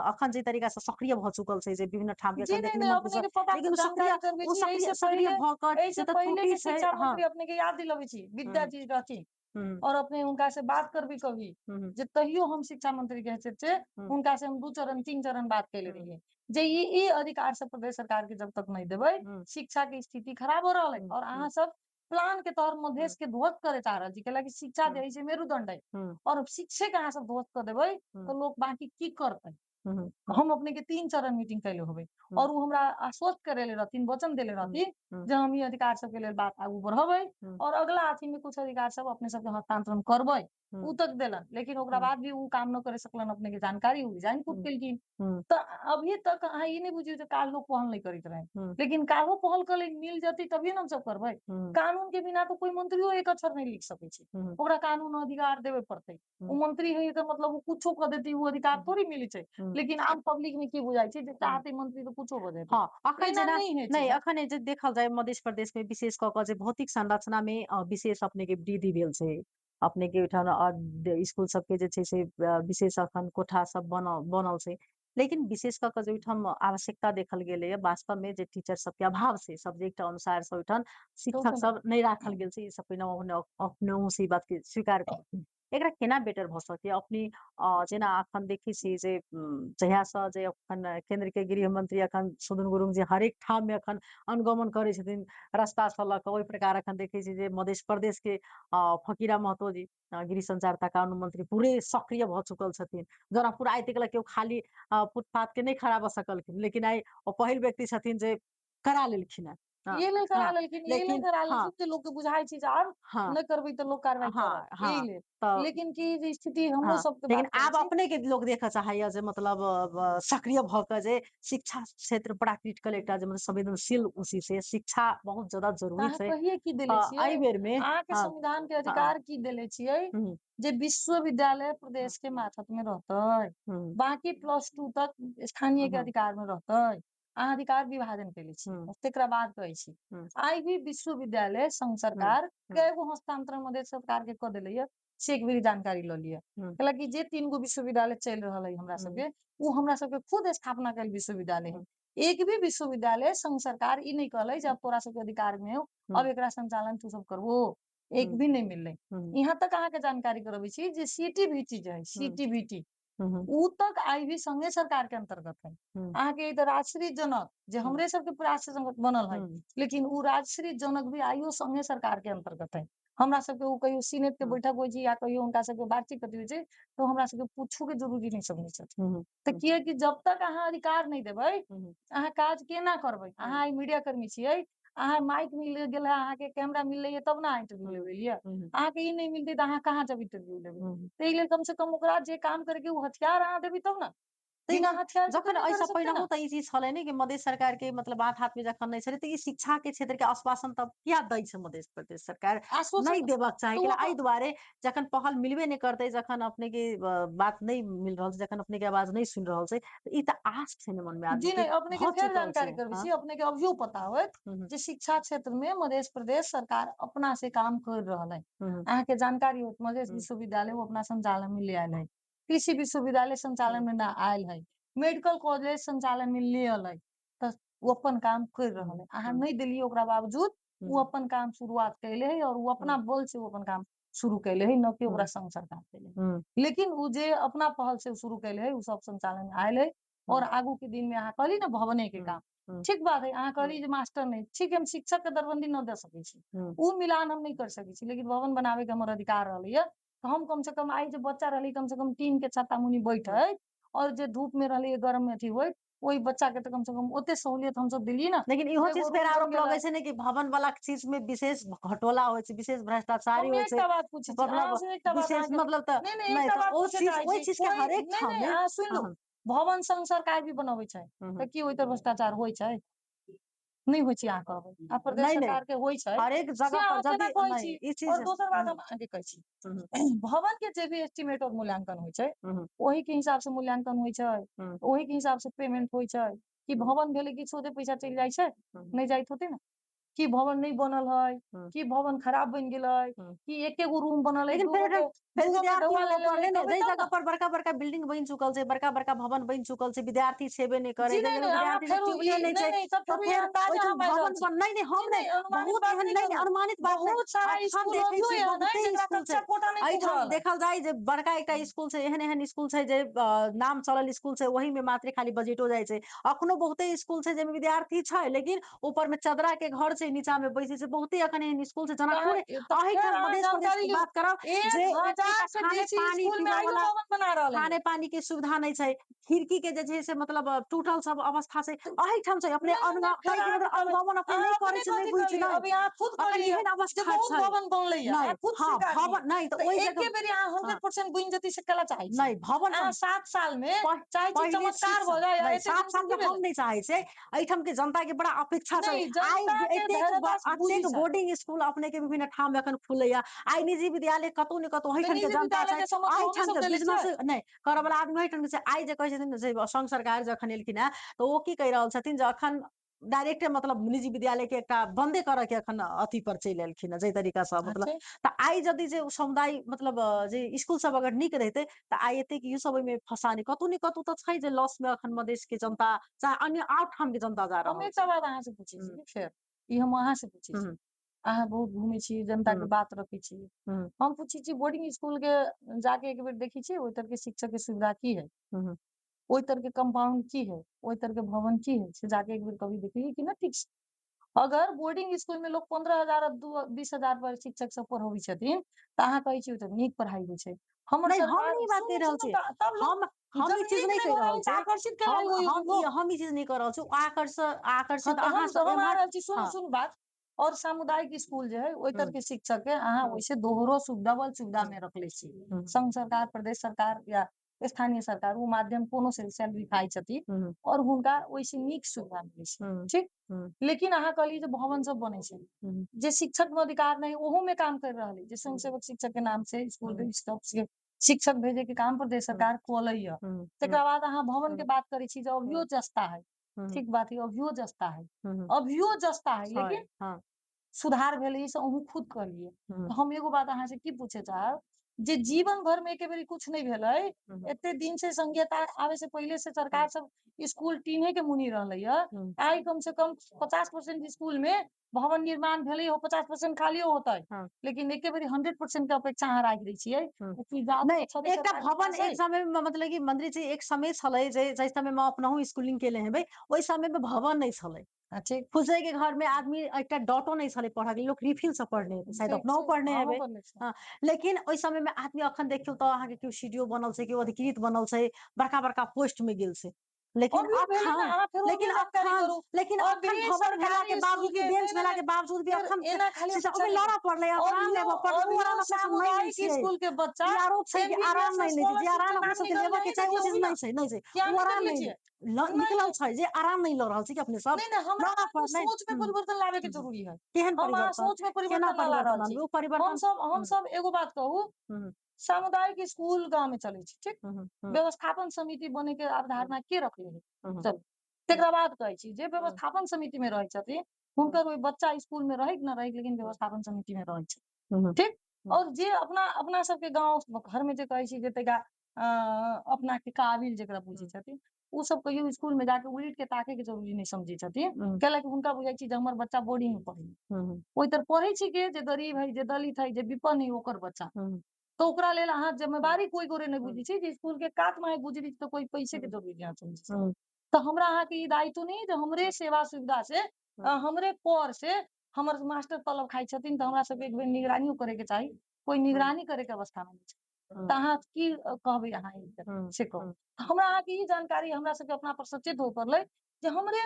अखन जे तरीका से सक्रिय भ चुकल छै जे विभिन्न ठाम के जी अखन नहीं देखली नहीं मंत्री अपने सब के पता लेकिन जानकारी करबे छी सक्रिय भ क ऐसे से त पहले त्रुटि के छै शिक्षा हाँ मंत्री अपने के याद दिलाबे छी विद्या हुँ जी रहथिन हुँ और अपने उनका से बात करबी कभी हुँ जे तहियो हम शिक्षा मंत्री के हैसियत से हुँ उनका से हम 2 चरण 3 चरण बात कैले हुँ रहिए जे ई अधिकार सब प्रदेश सरकार के जब तक नहीं देबै हुँ शिक्षा के स्थिति खराब हो रहल है हुँ और हुँ अहाँ सब प्लान के तहत हुँ मधेश के ध्वस्त करे चाह रहल छी कैलाकि शिक्षा हुँ जे है से मेरुदंड है हुँ और शिक्षे के अहाँ सब ध्वस्त कर देबै हुँ तो लोग बाकी की करतै। हुँ हम अपने के 3 चरण मीटिंग कैले होबै हुँ और उ हमरा आश्वस्त करेले रहथिन, वचन देले हुँ रहथिन हुँ जे हम ई अधिकार सबके लेल बात आगू बढ़ाबै हुँ और अगला अथी में कुछ अधिकार सब अपने सबके हस्तांतरण करबै। हुँ उ तक देलन लेकिन ओकरा हुँ बाद भी उ काम न करे सकलन अपने के जानकारी उ रिजाइन खूब हुँ केलखिन। हुँ त अभी तक अहाँ ई नहीं बुझियौ जे काल लोग पहल नहीं करैत रहे। हुँ लेकिन काल्हो पहल करे मिल जती तभिए न हम सब करबै। हुँ कानून के बिना तो कोई मंत्रियो एक अक्षर नहीं लिख सकै छै। हुँ ओकरा कानून अधिकार देबे पड़तै। उ हुँ मंत्री है त मतलब उ कुछो क देतै उ अधिकार हुँ थोड़ी मिलै छै। हुँ लेकिन आम पब्लिक में की बुझाय छै जे हुँ चाहते मंत्री तो कुछो भ जेतै। हाँ, अखन एना जेना नहीं है छै नहीं भाई। अखन जे देखल जाय मध्य प्रदेश में विशेष कऽ जे भौतिक संरचना में विशेष अपने के वृद्धि भेल छै। अपने के ओहिठाम स्कूल सबके जे छै से विशेष अखन कोठा सब बनल छै। लेकिन विशेष कऽ जे ओहिठाम आवश्यकता देखल गेलैये वास्तव में जे टीचर सबके अभाव छै सब्जेक्ट अनुसार से ओहिठाम शिक्षक दोसर सब नहीं राखल गेल छै। ई सब पहिने अपनहु से ई बात के स्वीकार केलखिन। एकरा केना बेटर भऽ सकैये अपने जेना अखन देखै छी जे जहियासँ जे अखन केंद्र के गृह मंत्री अखन सुदन गुरुंग जी हरेक ठाम में अखन अनुगमन करै छथिन रास्ता सँ लऽ कऽ ओहि प्रकार अखन देखै छी जे मध्य प्रदेश के फकीरा महतो जी गृह संचार तक कानून मंत्री पूरे सक्रिय भऽ चुकल छथिन। जनकपुर आइ तक केओ खाली फुटपाथ के नहीं खड़ा भऽ सकलखिन लेकिन आइ ओ पहिल व्यक्ति छथिन जे करा लेलखिन हेँ। हाँ, ये लेल हाँ, करा लेलखिन ये लेल लेकिन करा हाँ, लेलखिन जे लोग के बुझाय छै जे आब हाँ, नहीं करबै त लोग कार्रवाई करत हाँ, एहि हाँ, लेल। तऽ लेकिन की जे स्थिति हमरो हाँ, सबके लेकिन बात कहै आब छी अपने के लोग देखऽ चाहैया जे मतलब सक्रिय भऽ कऽ जे शिक्षा क्षेत्र बड़ा क्रिटिकल एकटा जे मतलब संवेदनशील उसी से शिक्षा बहुत ज़्यादा त ज़रूरी अहाँ छै। कहिए की देले छियै? एहि बेर में अहाँके हाँ, संविधान के हाँ, अधिकार की देले छियै हुँ, जे विश्वविद्यालय हुँ, प्रदेश के मातहत में रहतै। हुँ, बाकी +2 तक स्थानीय के हुँ, अधिकार में रहतै। अहाँ अधिकार विभाजन कैले छी। हुँ, तेकरा बाद कहै छी हुँ, आइ भी विश्वविद्यालय संघ हुँ, सरकार हुँ, कएगो हस्तांतरण मधेश सरकार के क देले ये से एक बेरी जानकारी ल लिअ। हुँ, कैलाकि जे 3 गो विश्वविद्यालय चलि रहल है हमरा हुँ, सबके उ हमरा सबके खुद स्थापना कैल विश्वविद्यालय है। हुँ, एक भी विश्वविद्यालय संघ सरकार ई नहीं कहलै जे अब तोरा सबके अधिकार में हो, अब हुँ, एकरा संचालन तू सब करबो। एक हुँ, भी नहीं मिललै। हुँ, यहाँ तक अहाँ के जानकारी करबै छी जे सीटीबीटी जे है हुँ, सीटीबीटी हुँ, उ तक आइ भी संघे सरकार के अंतर्गत है। हुँ, अहाँ के इधर राजश्री जनक जे हुँ, हमरे सबके राष्ट्रीय संगत बनल है हुँ, लेकिन उ राजश्री जनक भी आइयो संघे सरकार के अंतर्गत है। हमरा सबके उ कहियो सीनेट के हुँ, बैठक होइ छै या कहियो हुनका सबके बातचीत कथी होइ छै तो हमरा सबके पूछो के जरूरी नहीं समझै छथिन। हुँ, त हुँ, कियाकि जब तक अहाँ अधिकार नहीं देबै हुँ, अहाँ काज केना करबै? हुँ, अहाँ आइ मीडिया कर्मी छियै, अहाँ माइक मिल गेल है, अहाँ के कैमरा मिललै है तब ने अहाँ इंटरव्यू हुँ, लेबै लिए। हुँ, अहाँ के ई नहीं मिलतै त अहाँ कहाँ जेबै इंटरव्यू लेबै? हुँ। त एहि लेल कम से कम ओकरा जे काम करे के उ हथियार अहाँ देबै तब न। बिना लेकिन हथियार के तो जखन नहीं करे एहिसँ सकते पहिनहु ना। तऽ ई चीज छलै ने कि मधेश सरकार के मतलब बात हाथ में जखन नहि छलै तऽ ई शिक्षा के क्षेत्र के आश्वासन तब किया दै छै मध्य प्रदेश सरकार? आश्वासन नहीं देबाक चाही तो कैला वो एहि दुआरे जखन पहल मिलबे नहीं करतै, जखन अपने के बात नहीं मिल रहल छै, जखन अपने के आवाज नहीं सुनि रहल छै, तऽ ई तऽ आस छै ने मन में आदमी जी के नहीं, अपने के भऽ फेर चुकल जानकारी छै। करबै हाँ, छी, अपने के अभियो पता होइत हुँ, जे शिक्षा क्षेत्र में मध्य प्रदेश सरकार अपना से काम कर रहल है। हुँ, अहाँ के जानकारी होत मधेश हुँ, विश्वविद्यालय वो अपना संचालन में ले आयल है। कृषि विश्वविद्यालय संचालन हुँ, में ना आयल है। मेडिकल कॉलेज संचालन में ले अलै त उ अपन काम कर रहल हुँ, है। अहाँ हुँ, नहीं देलियै ओकरा बावजूद उ हुँ, अपन काम शुरुआत कैले है और उ हुँ, अपना बल से उ अपन काम शुरू कैले है, न कि ओकरा हुँ, संघ सरकार देले है। हुँ, लेकिन उ जे अपना पहल से शुरू कैले है उ सब संचालन में आयल है और हुँ, आगू के दिन में अहाँ कहली ना भवने के हुँ, काम हुँ, ठीक बात है। अहाँ कहली हुँ, जे मास्टर नहीं, ठीक है हम शिक्षक के दरबंदी न दे सकै छी। हुँ, उ मिलान हम नहीं कर सकै छी लेकिन भवन बनावे के हमर अधिकार रहलै है। तो हम कम से कम आई जो बच्चा रहली कम से कम टीन के छत्ता मुनी बैठे और जे धूप में रहली गरम में अथी होइत वही बच्चा के तो कम से कम ओते सहूलियत हम सब दिलियै ना। लेकिन इहो जे एगो चीज फेर रूम बन आरोप लगै गेलै। छै ने कि भवन वाला चीज में विशेष घोटाला होइ छै, विशेष भ्रष्टाचारी हम होइ छै, एकटा बात पूछै छी, अहाँ मतलब से एकटा बात विशेष अहाँके मतलब त नहीं, नहीं एकटा त बात ओ पूछे चीज चाहै ओइ छी, चीज के कोई हरेक नहीं, ठाम नहीं, में अहाँ सुनि हाँ, लू, हाँ, भवन संघ सरकार भी बनबै छै, हुँ, त हुँ। की ओइ तर भ्रष्टाचार होइ छै? नहीं होइ छै अहाँ कहबै। आ प्रदेश नहीं, नहीं, सरकार के होइ छै, हरेक से जगह पर अहाँ केना जदि कहै नहीं छी? ई और चीज दोसर हुँ, बात हम अहाँके कहै छी, हुँ, हुँ, भवन के जे भी एस्टीमेट और मूल्यांकन होइ छै, हुँ, हुँ, ओही के हिसाब से मूल्यांकन होइ छै, हुँ, ओही के हिसाब से पेमेंट होइ छै, कि हुँ, भवन भेलै कि सोझे पैसा चलि जाइ छै? हुँ, नहीं जाइत होतै ना। कि भवन नहीं बनल है, हुँ, कि भवन खराब बन गेलै, हुँ। कि एकेगो रूम बनल है, लेकिन फेर दूगो के विद्यार्थी ढौआ ले ऊपर लेलै, नहीं, नहीं, कहबै जै तब जगह ना। पर बड़का-बड़का बिल्डिंग बइन चुकल छै, बड़का-बड़का भवन बइन चुकल छै, विद्यार्थी छेबे नहीं करे, जी जै नहीं, जगह नहीं, अहाँ विद्यार्थी सब फेरो ट्यूबले नहीं नहीं, छै, नहीं, तब तो फेरो ई फेर अंदाजे अहाँ ओइठन मारि रहल भवन छी। बन नहीं, नहीं, हम नहीं, नहीं, नहीं, अनुमानित बहुत बात एहन नहीं नहीं, नहीं, करू। अनुमानित बात नहीं, बहुत सारा एखन स्कूल देखै अभियो छी एहन है बहुते जेकरा स्कूल छै, कक्षा कोटा नहीं पुग एहिठाम रहल है। देखल जाय जे बड़का एकटा स्कूल छै, एहन-एहन स्कूल छै जे नाम चलल स्कूल छै, ओही में मात्र खाली बजेटो जाइ छै। अखनो बहुते स्कूल छै जेमे विद्यार्थी छै, लेकिन ऊपर में चदरा के घर छै, नीचा में बैसे छै, बहुते एखन एहन स्कूल छै, जनकपुर तो फेर अहिठाम अहाँ मध्य प्रदेश जानकारी के लियौ। बात करब जे एकोटा 1000 से खाने बेसी पानी स्कूल में पीबे आइयो वाला भवन बना रहलै खाने है। पानी के सुविधा नहीं छै, खिड़की के जे छै से मतलब टूटल सब अवस्था छै, अहिठाम छै अपने नहीं, नहीं, नहीं, फेर कहै के अहाँके मतलब कहबै, अनुगमन अपने नहीं अहाँ करै अपने छै, नहीं कथी बुझै छै, कहलियै? नहीं अभी अहाँ खुद अखन कहलियै एहन जे अवस्था बहुत छै, भवन बनलै है, अहाँ नहीं खुद हाँ स्वीकार किए। भवन नहीं तो तो ओइ एके जगह बेरी अहाँ हाँ 100% बुझि जेतै से केला चाहै छी? नहीं भवन अहाँ 7 साल में पह चाहै छी पहिले चमत्कार शिक्षा भ जाय, आ नहीं एते 7 दिन से साल में की हम भेलै? नहीं चाहै छै, एहिठाम के जनता के बड़ा अपेक्षा छै। नहीं, आइ जनता के धैर्यदास बुझी एतेक छै। बोर्डिंग स्कूल अपने के विभिन्न ठाम में एखन खुलैया, आइ निजी विद्यालय कतौ ने कतौ तो अहिठाम के निजी जनता विद्यालय छै, के समस्या हमें अहिठाम सब के देले बिजनेस छियै। नहीं करऽ वाला आदमी अहिठाम के छै। आइ जे कहै छथिन जे संघ सरकार जे एखन एलखिन हेँ, तऽ ओ की कहि रहल छथिन जे एखन डायरेक्टे मतलब निजी विद्यालय के एकटा बंदे करऽ के एखन अथी पर चलि एलखिन हेँ, जै तरीका से मतलब अच्छे। तऽ आइ यदि जे समुदाय मतलब जे स्कूल सब अगर नीक रहितै तऽ आइ एतेक इहो सब ओहिमे फसाने कतौ ने कतौ तऽ छै जे लॉस में एखन मधेश के जनता चाहे अन्य आउट ठाम के जनता जा हम रहल एकटा छै। बात अहाँ से पूछै हुँ, छी फेर, ई हम अहाँ से पूछै छी। हुँ, अहाँ बहुत घूमै छी, जनता के हुँ, बात रखै छी। हुँ, हम पूछै छी बोर्डिंग स्कूल के जाके एक बेर देखै छी ओइ तर के शिक्षक के सुविधा की है? हुँ, हुँ, ओइ तर के कंपाउंड की है? ओइ तर के भवन की है? से जाके एक बेर कभी देखलियै कि ना ठीक से? अगर बोर्डिंग स्कूल में लोग 15,000 आ 20,000 पर शिक्षक सब पढ़बै छथिन, तऽ अहाँ कहै छी ओतऽ नीक पढ़ाई होइ छै। हमर नहीं हम सरकार नहीं ई बात कहि सुनू, रहल सुनू छी। तऽ तब लोग हम जब ई चीज नीक नहीं नहीं कहि भऽ रहल रहल छै, छी। आकर्षित केना होइए लोग? हम ई चीज नहीं कह रहल छी। हाँ, आकर्षित तो अहाँ सब हम आ एम्हर रहल छी, सुनू, हाँ, सुनू बात। और सामुदायिक स्कूल जे है, ओइ तर हुँ, के शिक्षक के अहाँ हुँ, ओइसे दोहरो डबल सुविधा हुँ, में रखले छी। हुँ, संघ सरकार, प्रदेश सरकार या स्थानीय सरकार उ माध्यम कोनो से सैलरी खाइ छथिन हुँ, और हुनका ओइसे नीक सुविधा मिलै छै, हुँ, ठीक? हुँ, लेकिन अहाँ कहलियै जे भवन सब बनै छै। हुँ, जे शिक्षक में अधिकार नहीं ओहू में काम कर रहल है, जे स्वयं सेवक शिक्षक के नाम से स्कूल हुँ, के स्टाफ के शिक्षक भेजे के काम प्रदेश हुँ, सरकार कलैया। हुँ, हुँ, तेकरा बाद अहाँ भवन के हुँ, बात करै छी जे अभियो हुँ, जस्ता है, हुँ, ठीक बात है, अभियो जस्ता है। हुँ, अभियो जस्ता है, है, लेकिन हाँ, सुधार भेलै से अहूँ खुद कहलियै। हुँ, तो हम एगो बात अहाँ से की पूछे चाहब, जे जीवन भर में एके बेरी कुछ नहीं भेलै, हुँ, एते दिन से संघीयता आवे से पहिले से हुँ, सरकार सब स्कूल टीने के मुनि रहलै है। हुँ, आइ कम से कम 50% स्कूल में भवन निर्माण भेलै हो, 50% खालियो होतै। हाँ, लेकिन एके बेरी 100% के अपेक्षा अहाँ राखि दै छियै। हुँ। कि जात नहीं, अच्छा एकटा सरकार के भवन पास है। एक समय में मतलब कि मंदिर जी एक समय छलै जे जै समय में अपनहु स्कूलिंग केले हेबै, ओइ समय में भवन नहीं छलै। ठीक, फुसै के घर में आदमी एकटा डॉटो नहीं छलै पढ़ऽ के, लोक रिफिल से पढ़ने हेतै, शायद ठीक, अपनहु ठीक, पढ़ने हमहूँ हेबै। पढ़ने छी। हाँ, लेकिन ओइ समय में आदमी अखन देखियौ तऽ अहाँके केओ सीडीओ बनल छै, केओ अधिकृत बनल छै, बड़का-बड़का पोस्ट में गेल छै। लेकिन अभियो भेलै ना, अखन अहाँ फेरो लेकिन अभियो जानकारी अखन करू। लेकिन अखन अभी भवन भेला के सरकारी स्कूल बावजूद भी, के बेंच नहीं, नहीं, भेला नहीं, के बावजूद भी फिर अखन एना खाली शीशा अपेक्षा ओहिमे नहीं लड़ऽ करू। पड़लै, आराम अभियो लेबऽ पड़लै, उ अभियो आराम अपना सब नहि लै सामुदायिक छियै। स्कूल के बच्चा ई आरोप छै कि आराम एमबीबीएस नहीं लै छै, जे स्कॉलरशिप के आराम अपना नाम सबके लेबऽ निकलले के है, चाही, ओ देखिए चीज अभी ना। नहीं छै, नहीं छै। क्या उ आराम निकलले नहीं छियै? नहीं, निकलल नहीं, छै, जे आराम नहीं लऽ रहल छी कि अपने सब। नहीं, नहीं, हमरा लड़ऽ अहाँ के पड़लै। सोच में परिवर्तन लावे के जरूरी है। केहन हम अहाँ परिवर्तन? सोच में केना परिवर्तन ना ला रहल परिवर्तन आनबै? छी। ओ परिवर्तन हम हुँ, सब एगो बात कहू, हुँ, सामुदायिक स्कूल गाँव में चलै छै, ठीक? हुँ, हुँ, हुँ, व्यवस्थापन समिति बने के हुँ, अवधारणा के रखले है? हुँ, हुँ, चलू। हुँ, तेकरा बाद कहै छी, जे हुँ, व्यवस्थापन समिति में रहै छथिन, हुँ, हुनकर ओइ बच्चा स्कूल में रहै कि ना रहै, लेकिन हुँ, व्यवस्थापन समिति में रहै छै, हुँ, हुँ, ठीक? हुँ, और जे अपना अपना सबके गाँव घर में जे कहै छी जे तनिका अपना के काबिल जेकरा बुझै हुँ, छथिन, उ सब कहियो स्कूल में जाके उलीट के ताके के जरूरी नहीं समझै छथिन। हुँ, कैला कि हुनका बुझाइ छै जे हमर बच्चा बोर्डिंग में पढ़ै। हुँ, ओइ तर पढ़ै छै के जे गरीब है, जे दलित है, जे विपन्न है ओकर बच्चा। हुँ, तो ओकरा लेल अहाँ हुँ, जिम्मेदारी कोई गोरे नहीं हुँ, बुझै छी जे स्कूल के कात में गुजरी तो कोई पैसे के हुँ, जरूरी नहीं समझै छै। हुँ, तो हमरा अहाँ के ई दायित्व नहीं जे हमरे सेवा सुविधा से हुँ, हमरे कर से हमर मास्टर तलब खाइ छथिन, तो हमरा सबके एक बेर निगरानियो करे के चाही। कोई निगरानी करे के अवस्था में नहीं छै। हुँ, त अहाँ की कहबै अहाँ ई हुँ, से कहू। हुँ, हमरा अहाँके ई जानकारी हमरा सबके अपना पर सचेत होय पड़लै जे हमरे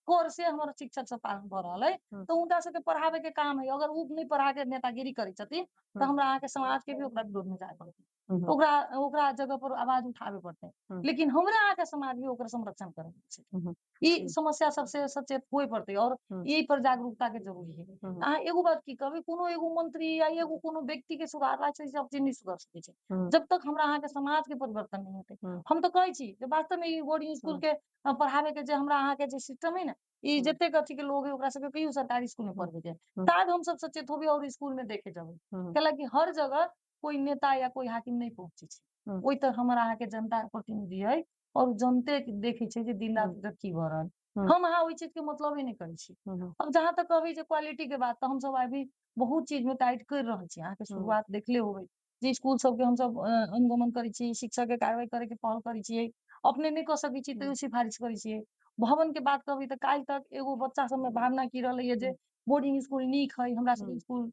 कोर से हमर शिक्षक सब पालन भ रहल अइ, हुँ, त हुनका सबके पढ़ाबे के काम है। अगर उ नहीं पढ़ा के नेतागिरी करै छथिन त हुँ, हमरा अहाँके समाज के भी ओकरा विरोध में जाय पड़तै। हुँ, हुँ, ओकरा ओकरा जगह पर आवाज उठाबे पड़तै। हुँ, लेकिन हमरा अहाँके समाज भी ओकर संरक्षण करे छै। हुँ, हुँ, ई समस्या सबसे सचेत होय पड़तै और हुँ, यही पर जागरूकता के जरूरी है। हुँ, अहाँ एगो बात की कहबै कोनो एगो मंत्री या एगो कोनो व्यक्ति के सुधारला से सब चीज नहीं सुधर सकै छै। हुँ, जब तक हमरा अहाँके समाज के परिवर्तन नहीं हेतै। हुँ, हम तो कहै छी जे वास्तव में ई बोर्डिंग स्कूल हुँ, के पढ़ाबे के जे हमरा अहाँके जे सिस्टम है ना, ई हुँ, जतेक अथी के लोग है ओकरा सबके कहियो सरकारी स्कूल में हुँ, पढ़बे के। हुँ, शायद हम सब सचेत होबै और स्कूल में देखे जेबै। हुँ, कैलाकि हर जगह कोई नेता या कोई हाकिम नहीं पहुँचे छै। हुँ, ओइ तक हमर अहाँके जनता प्रतिनिधि है और जनते देखे छै जे दिन रात हुँ, ओकर की भ रहल। हुँ, हम अहाँ ओइ चीज के मतलबे नहीं करै छी। हुँ, हुँ, अब जहाँ तक कहबै जे क्वालिटी के बात त हम सब अभी बहुत चीज में टाइट कर रहल छी। अहाँके हुँ, शुरुआत देखले होबै जे स्कूल सबके हम सब अनुगमन करै छी, शिक्षक के कार्रवाई करे के पहल करै छियै। अपने नहीं क सकै छी हुँ, तैयो सिफारिश करै छियै। भवन के बात कहबै त काल्हि तक एगो बच्चा सब में भावना की रहलै है जे हुँ, बोर्डिंग स्कूल नीक है, हमरा सबके हुँ, स्कूल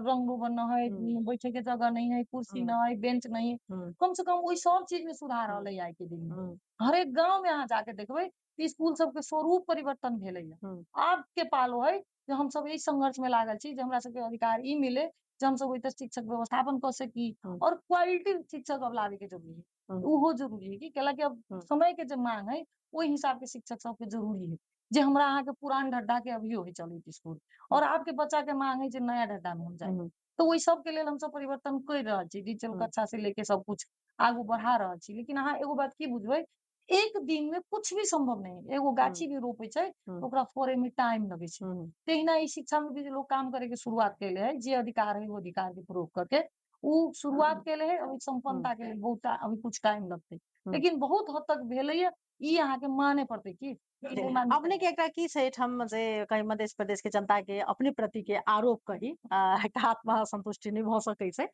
रंग रोगन न है, हुँ, बैठे के जगह नहीं है, कुर्सी हुँ, न है, बेंच नहीं है। हुँ, कम से कम ओइ सब चीज में सुधार हुँ, रहलै आइ के दिन में। हुँ, हर एक गाँव में अहाँ जाके देखबै कि स्कूल सबके स्वरूप परिवर्तन भेलैया। हुँ, आब के पालो है जे हम सब एहि संघर्ष में लागल छी जे हमरा सबके अधिकार ई मिले जे हम सब ओइतर शिक्षक व्यवस्थापन क सकी हुँ, और क्वालिटी शिक्षक अब लावे के जरूरी है। हुँ, उहो जरूरी है कि कैलाकि अब हुँ, समय के जे मांग है ओहि हिसाब के शिक्षक सबके जरूरी है। जे हमरा अहाँके पुरान ढड्ढा के अभियो है चलैत स्कूल और आपके बच्चा के मांग है जे नया ढड्ढा में हम जाए। हुँ, तो ओइ सब के लेल हम सब परिवर्तन कर रहल छी। डिजिटल हुँ, कक्षा से लेके सब कुछ आगू बढ़ा रहल छी। लेकिन अहाँ एगो बात की बुझबै, एक दिन में कुछ भी संभव नहीं है। एगो हुँ, गाछी भी रोपे छै, हुँ, तो ओकरा फरे में टाइम लगे छै। हुँ, तहिना ई शिक्षा में भी जे लोग काम करे के शुरुआत कैले है, जे अधिकार है वो अधिकार के प्रयोग करके उ शुरुआत कैले है। अभी हुँ, संपन्नता के लेल बहुत अभी कुछ टाइम लगतै। हुँ। लेकिन बहुत हद तक भेलैया, ई अहाँके माने पड़तै की? ई जी, नहीं मानबै अपने केना के एकटा की छै एहिठाम जे कहीं मध्य प्रदेश के जनता के अपने प्रति के आरोप कही एकटा आत्मसंतुष्टि नहि भऽ सकै छै।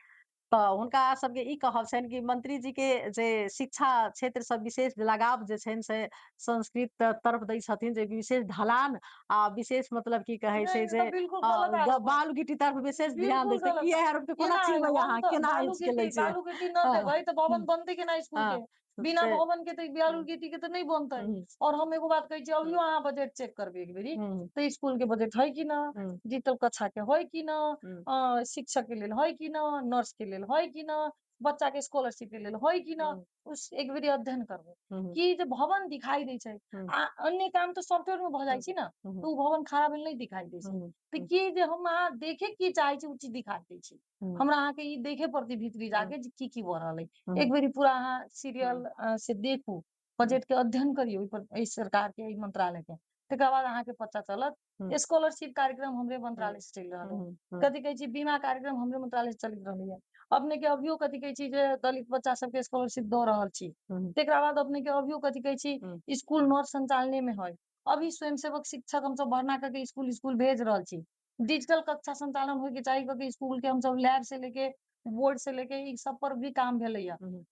तऽ हुनका सबके ई कहब छनि कि मंत्री जी के जे शिक्षा क्षेत्र सँ विशेष लगाव जे छनि से संस्कृत तरफ दै छथिन जे विशेष ढलान आ विशेष मतलब की कहै नहीं, छै ये जे तो बिल्कुल गलत आरोप है। बालू गिट्टी तरफ विशेष ध्यान दै बिल्कुल छै। गलत की है। एहि आरोप के कोना केना है, चिरबै हम अहाँ? तो केना एज के लै छियै? बालू गिट्टी न हाँ, देबै तो भवन हुँ, बनतै केना स्कूल हाँ, के? बिना से भवन के तो बालू हुँ, गिट्टी के तो नहीं बनतै। हुँ, और हम एगो बात कहै छी, हुँ, अभियो अहाँ बजट चेक करबै एक बेरी हुँ, तो स्कूल के बजट है कि ना? हुँ, डिजिटल कक्षा के है कि ना? हुँ, शिक्षक के लेल है कि ना? नर्स के लेल है कि ना? बच्चा के स्कॉलरशिप के लेल है कि ना? हुँ, उस एक बेरी अध्ययन करबै हुँ, कि जे भवन दिखाई दै छै। हुँ, अन्य काम तो सॉफ्टवेयर में भऽ जाइ हुँ, छै ना, हुँ, तो उ भवन खड़ा भेल नहीं दिखाई दै छै। हुँ, तऽ हुँ, की जे हम अहाँ देखे की चाहे छी उ चीज दिखा दै छी। हुँ, हमरा अहाँके ई देखे पड़तै भीतरी हुँ, जाके जे की भऽ रहल अइ। हुँ, एक बेरी पूरा अहाँ सीरियल हुँ, से देखू, हुँ, बजट के अध्ययन करियौ ओइ पर एहि सरकार के, एहि मंत्रालय के। तकर बाद अहाँके पता चलत हुँ, स्कॉलरशिप कार्यक्रम हमरे हुँ, मंत्रालय से चलि रहल है। हुँ, हुँ, कथी कहै छी बीमा कार्यक्रम हमरे मंत्रालय से चलि रहलै है। अपने के अभियो कथी कहै छी जे दलित बच्चा सबके स्कॉलरशिप दऽ रहल छी। हुँ, तेकरा बाद अपने के अभियो कथी कहै छी हुँ, स्कूल नर संचालने में है। अभी स्वयंसेवक शिक्षक हम सब भर्ना करके स्कूल भेज रहल छी। डिजिटल कक्षा संचालन होय के चाही कऽ के स्कूल के हम सब लैब से लेके बोर्ड से लेके ई सब पर भी काम भेलैया। हुँ,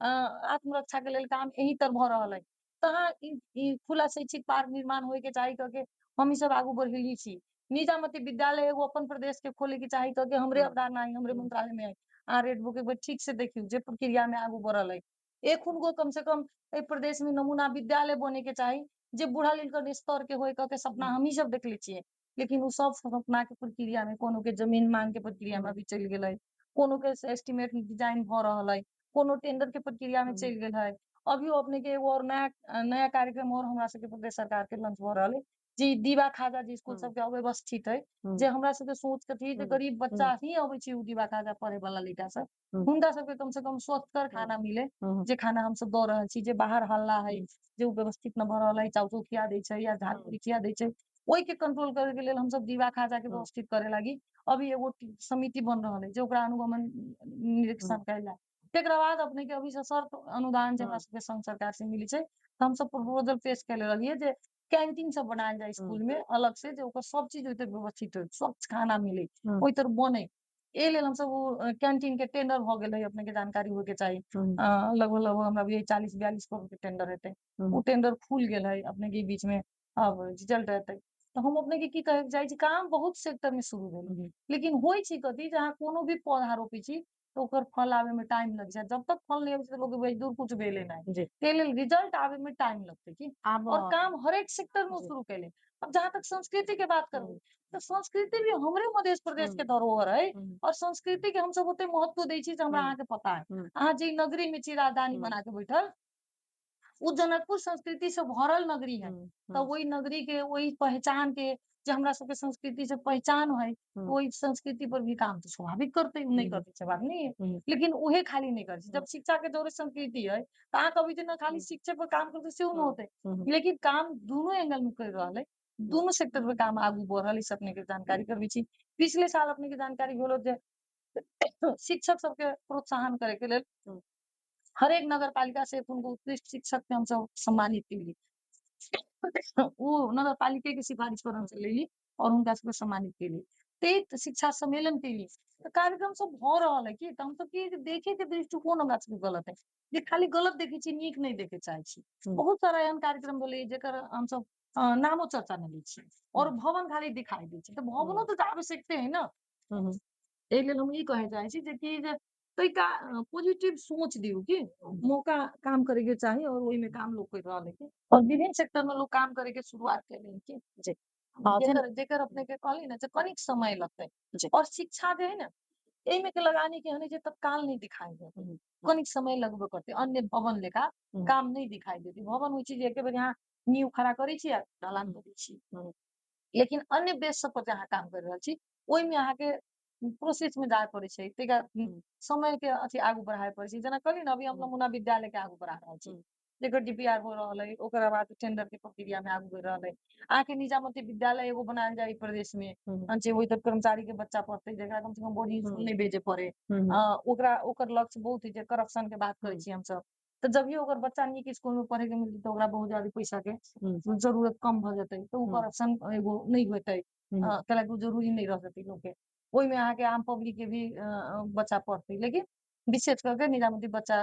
आत्मरक्षा के लेल काम एही तर भऽ रहल अइ। तहाँ ई खुला शैक्षिक पार्क निर्माण होय के चाही कऽ के हम ई सब आगू बढ़ेले छी। निजामती विद्यालय एगो अपन प्रदेश के खोले के चाही कऽ के हमरे हुँ, अवधारणा है, हमरे हुँ, मंत्रालय में है। अहाँ रेड बुक एक बेर ठीक से देखियो जे प्रक्रिया में आगू बढ़ल अइ। एखुनको कम से कम एहि प्रदेश में नमूना विद्यालय बने के चाही जे बूढ़ा लिंकर स्तर के होय कऽ के सपना हुँ, हमही सब देखले छियै। लेकिन उ सब सपना के प्रक्रिया में कोनो के जमीन मांग के प्रक्रिया में हुँ, अभी चलि गेलै। कोनो के एस्टीमेट डिजाइन भऽ रहल अइ, कोनो टेंडर के प्रक्रिया में हुँ, चलि गेल है। अभियो अपने के एगो और नया कार्यक्रम और हमरा सबके प्रदेश सरकार के लॉन्च भऽ रहल अइ। जे ई दीवा खाजा जे स्कूल हुँ, सबके अव्यवस्थित अइ, हुँ, जे हमरा सबके सोच कथी जे हुँ, गरीब बच्चा हुँ, ही अबै छै उ दीवा खाजा पढ़े वाला लइका सब। हुँ, हुनका सबके कम से कम स्वस्थकर हुँ, खाना मिले, हुँ, जे खाना हम सब दऽ रहल छी, जे बाहर हल्ला है, हुँ, जे उ व्यवस्थित न भऽ रहल है, चाउ-चूउ खिया दै छै या हुँ, झाल-मुरही खिया दै छै। ओहि के कंट्रोल करे के लेल हम सब दीवा खाजा के हुँ, व्यवस्थित करे लागी अभी एगो समिति बन रहल है, जे ओकरा अनुगमन हुँ, निरीक्षण करेला। तेकरा बाद अपने के अभी सशर्त अनुदान जे हमरा हुँ, सबके संघ सरकार से मिलै छै, तऽ हम सब प्रपोजल पेश कैले रहलियै जे कैंटीन सब बनायल जाय हुँ, स्कूल में अलग से जे ओकर सब चीज ओइतर व्यवस्थित होय, स्वच्छ खाना मिले, हुँ, ओइ तर बने। एहि लेल हम सब उ कैंटीन के टेंडर भऽ गेल है, अपने के जानकारी होय के चाही। हुँ, लगभग-लगभग हमरा बुझाइये 40-42 करोड़ के टेंडर हेतै। उ हुँ, टेंडर खुल गेल है, अपने के ई बीच में अब रिजल्ट एतै। तो हम अपने के की कहे जाइ छी काम बहुत सेक्टर में शुरू भेलै लेकिन होय छै कथी जहाँ कोनो भी पौधा रोपै छी तो ओकर फल आवे में टाइम लग जाए जब तक फल नहीं आबै छै तो लोग के दूर कुछ भेले नहीं जी। ते लेल रिजल्ट आवे में टाइम लगते की अब और काम हर एक सेक्टर में जी। शुरू कैले अब जहाँ तक संस्कृति के बात करबे तो संस्कृति भी हमरे मध्य प्रदेश के हुँ, धरोहर है हुँ, और संस्कृति के हम सब ओते महत्व दै छी जे हमरा हुँ, अहाँ के पता है हुँ, अहाँ जे नगरी में छी राजधानी हुँ, बना के बैठल उ जनकपुर संस्कृति से भरल नगरी है। हुँ, तो हुँ, वही नगरी के वही पहचान के जे हमरा सबके संस्कृति से पहचान है, हुँ, वही संस्कृति पर भी काम तो स्वाभाविक करते नहीं हुँ, करते से बात नहीं है। हुँ, लेकिन उहे खाली नहीं करे हुँ, जब शिक्षा के दौरे संस्कृति है, तो अहाँ कभी दिन खाली हुँ, शिक्षा पर काम करते सेहो न हुँ, होते। हुँ, लेकिन काम दोनों एंगल में कर रहल है, हुँ, दोनों सेक्टर पे काम आगू बढ़ रहल है, से अपने के जानकारी करबे छी। पिछले साल अपने के जानकारी भेलो जे शिक्षक सबके प्रोत्साहन करे के लेल हुँ, हर एक नगर पालिका से उनको उत्कृष्ट शिक्षक के हम सब सम्मानित केली। वो नगर पालिका की सिफारिश पर हम हुँ, सब लेली और उनका सबके सम्मानित केली। ते शिक्षा सम्मेलन केली। तो कार्यक्रम सब भ रहल है कि त हम सब के देखे के दृष्टिकोण हमरा सबके गलत है। जे खाली गलत देखे छी, नीक नहीं देखे चाहे छी। हुँ, बहुत सारा एहन कार्यक्रम भेलै जेकर हम सब नामो चर्चा नहीं लै छी और हुँ, भवन खाली दिखाई दै छै। तो भवनो हुँ, तो आवश्यकते है ना। हुँ, हुँ, एहि लेल हम ई कहे चाहे छी जे कि जे तइका पॉजिटिव सोच दियौ कि हुँ, मौका काम करे के चाही और ओहि में काम लोग कर रहल है कि और विभिन्न सेक्टर में लोग काम करे के शुरुआत कैले हैं कि जी। हाँ, जेन जेकर जेकर अपने के कहली ना जे कनिक समय लगते जी। और शिक्षा जो है ना एहि में के लगाने के हने जे तत्काल नहीं दिखाई देते हुँ, कनिक समय लगबे करते अन्य भवन लेखा हुँ, काम नहीं दिखाई देती भवन होइ छै जे एके बेर यहाँ नींव खड़ा करै छी आ ढलान हुँ, करै छी हुँ, लेकिन अन्य बेस सब पर जहाँ काम कर रहल छी ओहिमे अहाँके प्रोसेस में जाय पड़े छै तनिका हुँ, समय के अथी आगू बढ़ाए पड़े छै जेना कहली ना अभी हम हुँ, नमूना विद्यालय के आगू बढ़ा रहल छी हुँ, जेकर डीपीआर हो रहल है ओकरा बाद टेंडर के प्रक्रिया में आगू बढ़ रहल है अहाँके निजामती विद्यालय एगो बनायल जाय प्रदेश में हुँ, जे ओहि तक कर्मचारी के बच्चा पढ़ते जेकरा कम से कम बोर्डिंग स्कूल हुँ, नहीं भेजे पड़े हुँ, ओकरा ओकर लक्ष्य बहुत है जे करप्शन के बात करे हुँ, छी हम सब तो जब भी ओकर बच्चा नीक स्कूल में पढ़े के मिलते तो ओकरा बहुत ज्यादा पैसा के हुँ, जरूरत कम भ जेतै तो उ हुँ, करप्शन एगो नहीं होतै हुँ, कैलाकि उ जरूरी नहीं रह जेतै लोग के ओहिमे अहाँके आम पब्लिक के भी बच्चा पढ़तै लेकिन विशेष करके निजामती बच्चा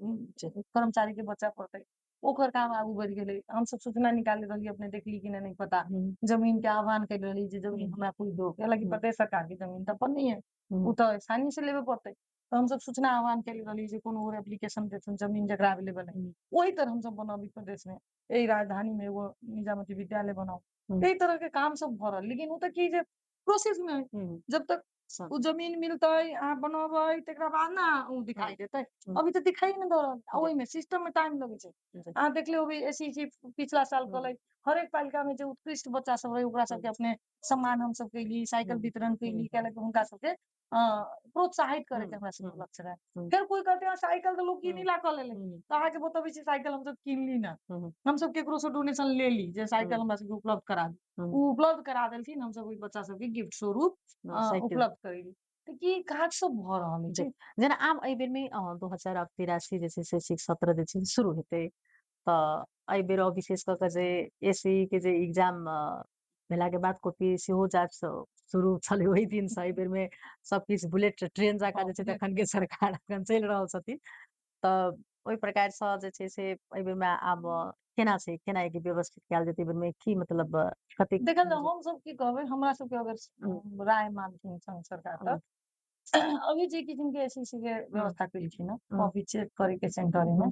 जी। कर्मचारी के बच्चा पढ़तै ओकर काम आगू बढ़ गेलै हम सब सूचना निकाले रहलियै अपने देखली कि नहीं पता हुँ, जमीन के आह्वान कर रहली जे जमीन हुँ, हमरा कोई दो हालांकि हुँ, प्रदेश सरकार की जमीन तो अपन नहीं है उ हुँ, तो आसानी से लेवे पड़तै तो हम सब सूचना आह्वान कैले रहली जे कोनो और एप्लीकेशन देथुन जमीन जकरा अवेलेबल है हुँ, वही तरह हम सब बनौली प्रदेश में यही राजधानी में एगो निजामती विद्यालय बनाओ हुँ, कई तरह के काम सब भ रहल लेकिन उ त की जे प्रोसेस में है हुँ, जब तक स उ जमीन मिलतै अहाँ बनबै तेकरा बाद ना उ हुँ, दिखाई देतै हुँ, अभी तो दिखाई नहीं दे रहल आ जी, ओहि में सिस्टम में टाइम लगे छै जी। अहाँ देखले होबै एसएससी पिछला साल हुँ, कहलै हर एक पालिका में जे उत्कृष्ट बच्चा सब रहे ओकरा हुँ, सबके अपने सम्मान हम सब कैली साइकिल हुँ, वितरण कैली हुँ, कैलकि हुनका सबके प्रोत्साहित करे के हुँ, हमरा सबके हुँ, लक्ष्य रहे हुँ, फिर कोई कहते हैं साइकिल तो लोग हुँ, किनी ला कऽ लेले हुँ, तो अहाँके बतबै छी साइकिल हम सब किनली ना हुँ, हम सब केकरो से डोनेशन ले ली जे साइकिल हुँ, हमरा सबके उपलब्ध करा दी हुँ, उ उपलब्ध करा देलखिन हम सब ओहि बच्चा सबके गिफ्ट स्वरूप साइकिल उपलब्ध करेली तऽ की काज सब भ रहल है जी। की जेना आब एहि बेरमे 2083 जे छै शैक्षिक सत्र जे छै शुरू हेतै तऽ एहि बेर विशेष कऽ के जे एसई के जे एग्जाम भेलाके बाद कॉपी सेहो जाँच शुरू छलै ओहि दिनसँ एहि बेरमे सबकिछु बुलेट ट्रेन जकाँ जे छै तऽ एखनके सरकार एखन चलि रहल छथिन तऽ ओहि प्रकारसँ जे छै से एहि बेरमे आब केना छै केना एके व्यवस्थित कयल जेतै एहि बेरमे की मतलब कतेक देखल जाय जी हम सब की कहबै हमरा सबके अगर हुँ, राय मानथिन संघ सरकार तऽ हुँ, अभी जे किसिम के एसएससी के हुँ, व्यवस्था केलखिन हुँ, कॉपी चेक करे के सेंटर में हुँ,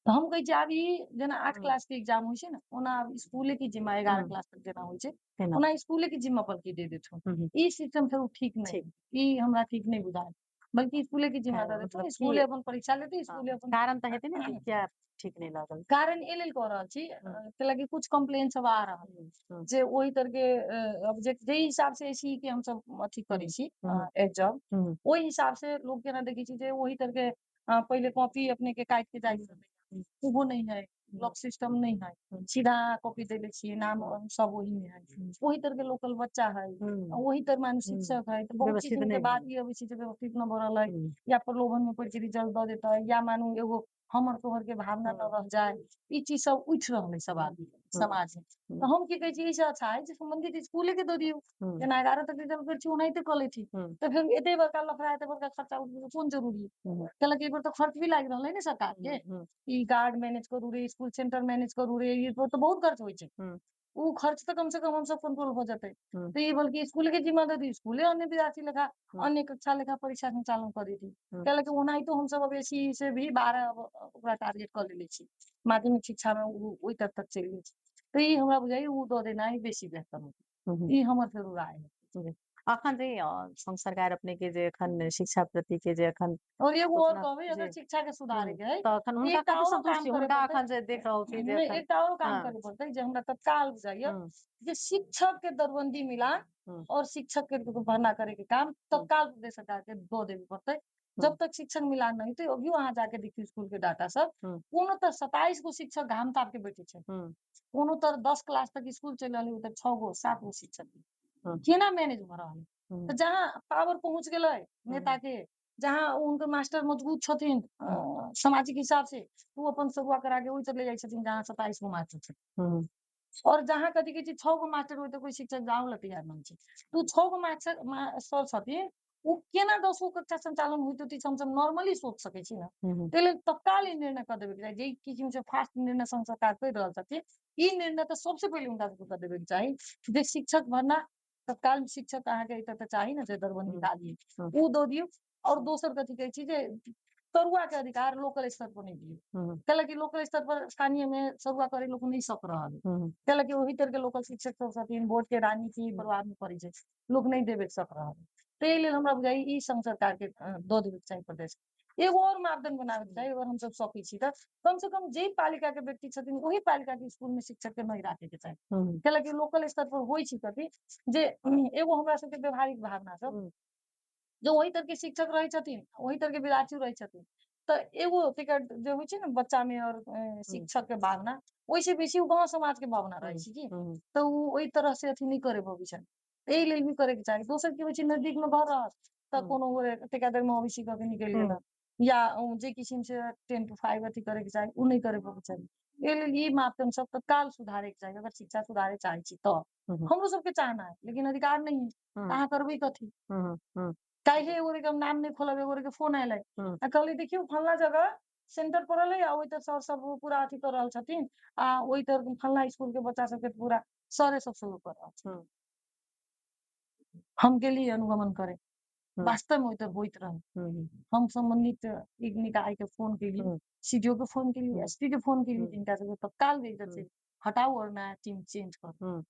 तऽ हम कहै छी आब ई जेना 8 हुँ, क्लास के एग्जाम होइ छै ने ओना आब स्कूले के जिम्मा 11 हुँ, क्लास तक जेना होइ छै केना ओना स्कूले के जिम्मा पर के दे देथुन हुँ, हुँ, ई सिस्टम फेर ठीक ठीक नहीं ई हमरा ठीक नहीं बुझायल बल्कि स्कूले के जिम्मा दे मतलब देथुन की स्कूले अपन परीक्षा लेतै हाँ, स्कूले अपन कारण तऽ हेतै ने कि किया ठीक नहीं लागल कारण ए लेल कह रहल छी हुँ, कैलाकि कुछ कंप्लेन सब आ रहल हुँ, हुँ, जे ओहि तरह के अब जे हिसाब से एसई के हम सब अथी करै हुँ, छी हुँ, एग्जाम हुँ, ओहि हिसाब से लोग केना देखै छी जे ओहि तरह के पहिले कॉपी अपने के काट के जाइत हुँ, रहलै हुँ, ओहो नहीं है हुँ, लॉक सिस्टम नहीं है हुँ, सीधा कॉपी देले छियै नाम हुँ, सब वही में है हुँ, वही तरह के लोकल बच्चा है हुँ, वही तरह मानु हुँ, शिक्षक है तो बहुत व्यवस्थित किस्म के नहीं बात भेल ई अबै छै जे व्यवस्थित न भ रहल है हुँ, या प्रलोभन में पड़ के रिजल्ट दऽ देता है या मानू एगो हमर तोहर के भावना न हुँ, रह जाए ई चीज सब उठि रहलै सब हुँ, आदमी हुँ, समाज में हुँ, तो हम की कहै छी एहिसँ अच्छा है जे संबंधित स्कूले के दऽ दियौ हुँ, जेना 11 तक रिजल्ट कर छी ओनाहिते कऽ लेथिन हुँ, तऽ फिर एते बड़का लफड़ा एते बड़का खर्चा उठबै के कोन जरूरी है हुँ, कैलाकि एहि बेर तऽ खर्च भी लागि रहल है ने सरकार के हुँ, हुँ, ई गार्ड मैनेज करू रे स्कूल सेंटर मैनेज करू रे ई पर तो बहुत खर्च होइ छै हुँ, ऊ खर्च त कम से कम हमसे कंट्रोल हो जतै। हुँ, तो ये बल्कि स्कूल के जिम्मा दे दी, स्कूले अन्य विद्यार्थी लेखा हुँ, अन्य कक्षा लेखा परीक्षा संचालन कर दी। हुँ, कहला कि ओनाही तो हम सब अब एसी से भी 12 अब ओकरा टारगेट कर लेले छी। माध्यमिक शिक्षा में ऊ ओइ तक चलि गेल छी। तो ई हमरा बुझाइ ऊ दऽ देनाइ बेसी बेहतर हुँ, हुँ। होतै। ई हमर फेरो राय है। जी। अखन जे संघ सरकार अपने के जे एखन शिक्षा प्रति के जे एखन और एगो और घोषणा कहबै जी, अगर शिक्षा के सुधारे के है, तऽ एखन तो हुनका एकटा कते औरो संतुष्ट काम छी? करे हुनका पड़तै। एखन जे देख रहल छी जे नहीं एखन एकटा औरो काम हाँ, करे पड़तै जे हमरा तत्काल बुझाइए हुँ, जे शिक्षक के दरबंदी मिलान हुँ, और शिक्षक के भर्ना करे के काम हुँ, तत्काल प्रदेश सरकार के दऽ देबे पड़तै। हुँ, जब तक शिक्षक मिलान नहीं होतै अभियो अहाँ जाके देखियो स्कूल के डाटा सब, हुँ, कोनो त 27 गो शिक्षक घाम ताप के बैठे छै। हुँ, कोनो तर 10 क्लास तक स्कूल चलि रहलै उ त 6 गो 7 गो शिक्षक। हुँ, केना मैनेज भ रहल है? हुँ, तो जहाँ पावर पहुँच गेलै नेता हुँ, के, जहाँ उनके मास्टर मजबूत छथिन हुँ, सामाजिक हिसाब से, उ अपन सगुआ करा के ओइ तर ले जाइ छथिन जहाँ 27 गो मास्टर छथिन। हुँ, और जहाँ कथी कहै छै 6 गो मास्टर होय त कोई शिक्षक जाओ ला तैयार नहीं छै। तो 6 गो मास्टर छथिन, उ केना 10 गो कक्षा संचालन होइत होतै से हमसब नॉर्मली सोच सकै छी न। हुँ, तै लेल तत्काल ई निर्णय क देबे के चाही। जे किसिम से फास्ट निर्णय संघ सरकार करि रहल छथिन, ई निर्णय त सबसे पहिले हुनका सबके क देबे के चाही। जे शिक्षक भर्ना तत्काल शिक्षक अहाँके एतऽ त चाही न जे दरबंदी हुँ, डालिए, हुँ, उ दऽ दियौ। और दोसर कथी कहै छी जे तरुआ के अधिकार लोकल स्तर पर नहीं दियौ। हुँ, कैला कि लोकल स्तर पर स्थानीय में सरुआ करे लोक नहीं सक रहल है। हुँ, कैला कि ओही तरह के लोकल शिक्षक सब छथिन, वोट के राजनीति हुँ, प्रभाव में पड़ै छै। लोक नहीं देबे सक रहल है। तै लेल हमरा बुझाइ ई संघ सरकार के दऽ देबे के चाही प्रदेश के। एगो और मापदंड बनावे के चाही अगर हम सब सकै छी त, कम से कम जेई पालिका के व्यक्ति छथिन ओही पालिका के स्कूल में शिक्षक के नहीं राखे के चाही। हुँ, कैला कि लोकल स्तर पर होइ छै कथी जे एगो हमरा सबके व्यवहारिक भावना सब हुँ, जो वही तरह के शिक्षक रहै छथिन, वही तरह के विद्यार्थी रहै छथिन। त एगो तनिका जे होइ छै ने बच्चा में और हुँ, शिक्षक के भावना, ओइसे बेसी उ गाँव समाज के भावना रहै हुँ, छै कि। हुँ, त उ ओइ तरह से अथी नहीं करे पबै छथिन। एहि लेल भी करे के चाही। दोसर की होइ छै नजदीक में घर रहत, त हुँ, कोनो तनिका देर में अबैसी क के निकलि हुँ, गेलक। या जे किसिम से 10 to 5 अथी करे के चाही, उ नहीं करे पबै चाही। एहि लेल ई मापदंड सब तत्काल सुधारे के चाही अगर शिक्षा सुधारे चाहै छी त। हुँ, हमरो सबके चाहना है, लेकिन अधिकार नहीं है। त हुँ, अहाँ करबै कथी? हुँ, हुँ, काल्हे एगो के हम नाम नहीं खोलब, एगो के फोन अयलै। हुँ, कहली देखियो फलना जगह सेंटर पड़ल है आ ओइ तर सर सब पूरा अथी कर रहल छथिन। ओइ तर फलना स्कूल के बच्चा सबके पूरा सरे सब शुरू कर रहल छै। हुँ, हम गेली अनुगमन करे। हुँ, वास्तव में ओइ तर होइत रहै। हुँ, हम संबंधित एक निकाय के फोन केली, हुँ, सीडीओ के फोन केली, हुँ, एसपी के फोन केली, हुँ, जिनका सबके तत्काल भेज हुँ, देतै, हटाऊ और नया टीम चेंज करू। हुँ,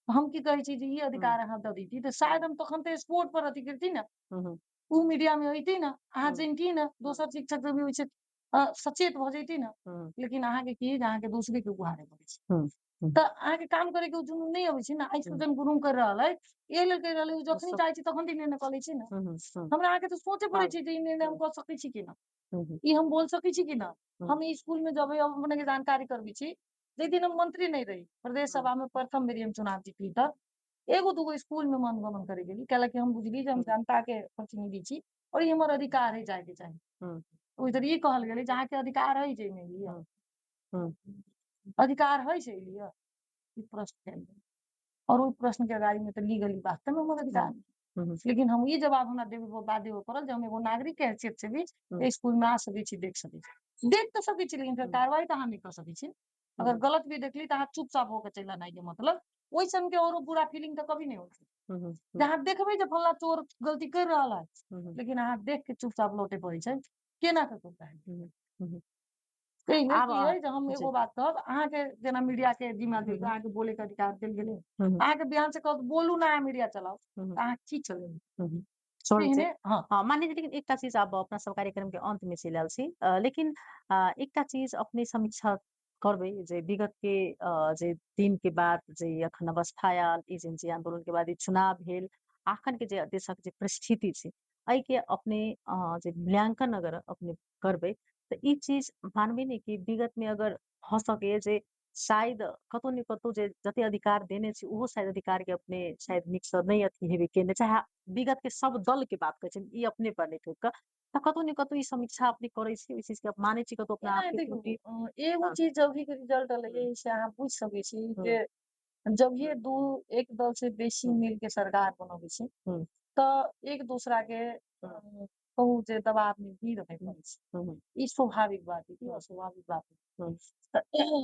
हम की कहै छी जे ई हुँ, अधिकार अहाँ दऽ दैती त शायद हम तखन त स्पोर्ट पर अथी करती न। हुँ, हुँ, उ मीडिया में अइती न, अहाँ हुँ, जनिती न, हुँ, दोसर शिक्षक सब भी ओइसे सचेत भ जैती न। हुँ, लेकिन अहाँके की जे अहाँके दोसरे के गुहारे पड़ै छै। हुँ, त अहाँके काम करे के उ जुनून नहीं अबै छै न। आइ हुँ, सृजन गुरुंग कर रहल अइ, एहि लेल कहि रहल अइ जखनी सब चाहै छी तखन त ई निर्णय क लै छी न। हुँ, हुँ, हुँ, हमरा अहाँके त सोचे पड़ै हाँ, छै जे ई निर्णय हम हुँ, क सकै छी कि न। हुँ, हुँ, ई हम बोल सकै छी कि न। हुँ, हम ई स्कूल में जबै अब अपने के जानकारी करबै छी, जै दिन हम मंत्री नहीं रही, प्रदेश हुँ, सभा में प्रथम बेरी हम चुनाव जीतली त एगो दूगो स्कूल में हम अनुगमन करे गेली। कैला कि हम बुझली जे हम हुँ, जनता के प्रतिनिधि छी और ई हमर अधिकार है जाय के चाही। हुँ, ओइ तर ई कहल गेलै जे अहाँके अधिकार है जे एमे लिअ। हुँ, हुँ, अधिकार है से लिअ। ई प्रश्न कयल गेल और ओइ प्रश्न के अगाडि में त लीगली वास्तव में हमर अधिकार हुँ, है। हुँ, लेकिन हम ई जवाब हमरा देबे बाध्य होबे पड़ल जे हम एगो नागरिक के हैसियत से भी हुँ, ए स्कूल में आ सकै छी, देख सकै छी। देख त सकै छी लेकिन फेर हुँ, कार्रवाई त अहाँ नहीं क सकै छी। अगर हुँ, गलत भी देखली त अहाँ चुपचाप होके चलि आनाइ के मतलब, ओइ सन के औरो बुरा फीलिंग त कभी नहीं होइ छै। हुँ, हुँ, जे हुँ, अहाँ देखबै जे फल्लाँ चोर गलती कर रहल है, हुँ, हुँ, लेकिन अहाँ देख के चुपचाप लौटे पड़ै छै। केना के करतै? हुँ, हुँ, एहि लेल आब की है जे हम जी, एगो बात कहब, अहाँके जेना मीडिया के जिम्मा हुँ, देल हुँ, अहाँके बोले के अधिकार देल गेलै। हुँ, हुँ, अहाँके बयान से कहत बोलू नया मीडिया चलाऊ, हुँ, त अहाँ की चलेबै? हुँ, हुँ, छोड़ै छै। तेहने हाँ, मान्य छै लेकिन एकटा चीज आब अपना सब कार्यक्रम के अंत में चलि आयल छी। लेकिन एकटा चीज अपने समीक्षा करबै जे विगत के जे दिन के बाद जे अखन अवस्था आयल, ई जेन आंदोलन के बाद ई चुनाव भेल, अखन के जे देशक जे परिस्थिति छै, एहि के अपने जे मूल्यांकन अगर अपने करबै, त ई चीज मानबै ने कि विगत में अगर भ सकैये जे शायद कतहु ने कतहु जे जते अधिकार देने छै, ओहो शायद अधिकार के अपने शायद नीक सँ नहि अथी हेबे केने, चाहे विगत के सब दल के बात करै छी, ई अपने पर नहीं थोपि कऽ। त कतहु ने कतहु ई समीक्षा अपने करै छी, ओइ चीज के मानै छी कतहु अपना आप एना के देखू त्रुटि? एगो हाँ, चीज जभी के रिजल्ट हुँ, अयलै से अहाँ बुझि सकै छी हुँ, जे जभिये हुँ, दू एक दल से बेसी हुँ, मिल के सरकार बनबै छै, हुँ, त एक दूसरा के हुँ, कहू जे दबाव में भी रहे हुँ, पड़ै छै। हुँ, हुँ, ई स्वाभाविक बात है कि हुँ, अस्वाभाविक बात है। हुँ, त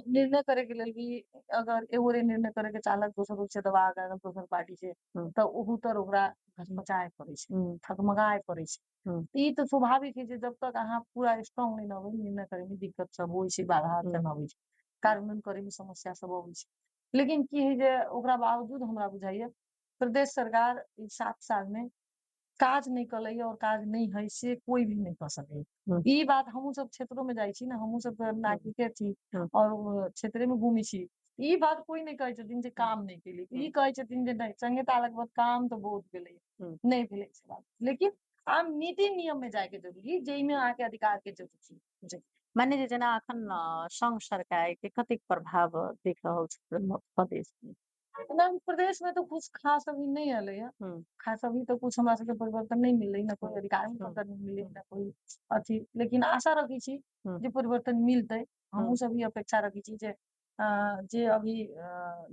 निर्णय करे के लेल भी अगर एगो रे निर्णय करे के चाहलक दोसर रूप से दबा के दोसर पार्टी से हुँ, त ओहू तर ओकरा घचमचाए पड़ै छै, हुँ, ठगमगाए पड़ै छै। हुँ, ई त स्वाभाविक है जे जब तक अहाँ पूरा स्ट्रांग नहीं न होबै निर्णय करे में दिक्कत सब होइ छै, बाधा हुँ, जन अबै छै, कार्यान्वयन करे में समस्या सब अबै छै। लेकिन की है जे ओकरा बावजूद हमरा बुझाइये प्रदेश सरकार ई 7 साल में काज नहीं कलैये और काज नहीं है से कोई भी नहीं कह सकैये। हुँ, ई बात हमहूँ सब क्षेत्रों में जाइ छी ने, हमहूँ सब त हुँ, नागरिके छी हुँ, और क्षेत्रे में घूमै छी। ई बात कोई नहीं कहै छथिन जे हुँ, काम नहीं केलियै। ई हुँ, कहै छथिन जे नहीं संहिता लगबऽ बाद काम तो बहुत भेलैये, हुँ। नहीं भेलै से बात। लेकिन आब नीति नियम में जाय के जरूरी जइमे अहाँके अधिकार के जरूरी जी। माने जे जेना एखन सङ्घ सरकारके कतेक प्रभाव देख रहल छी प्रदेशमे? ना प्रदेश में तो कुछ खास अभी नहीं अलै है। हुँ, खास अभी तो कुछ हमरा सबके परिवर्तन नहीं मिललै, ना कोई हुँ, अधिकार में हुँ, परिवर्तन मिललै, हुँ, ना कोई अथी। लेकिन आशा रखै छी हुँ, जे परिवर्तन मिलतै। हमहूँ हुँ, सब ई अपेक्षा रखै छी जे जे अभी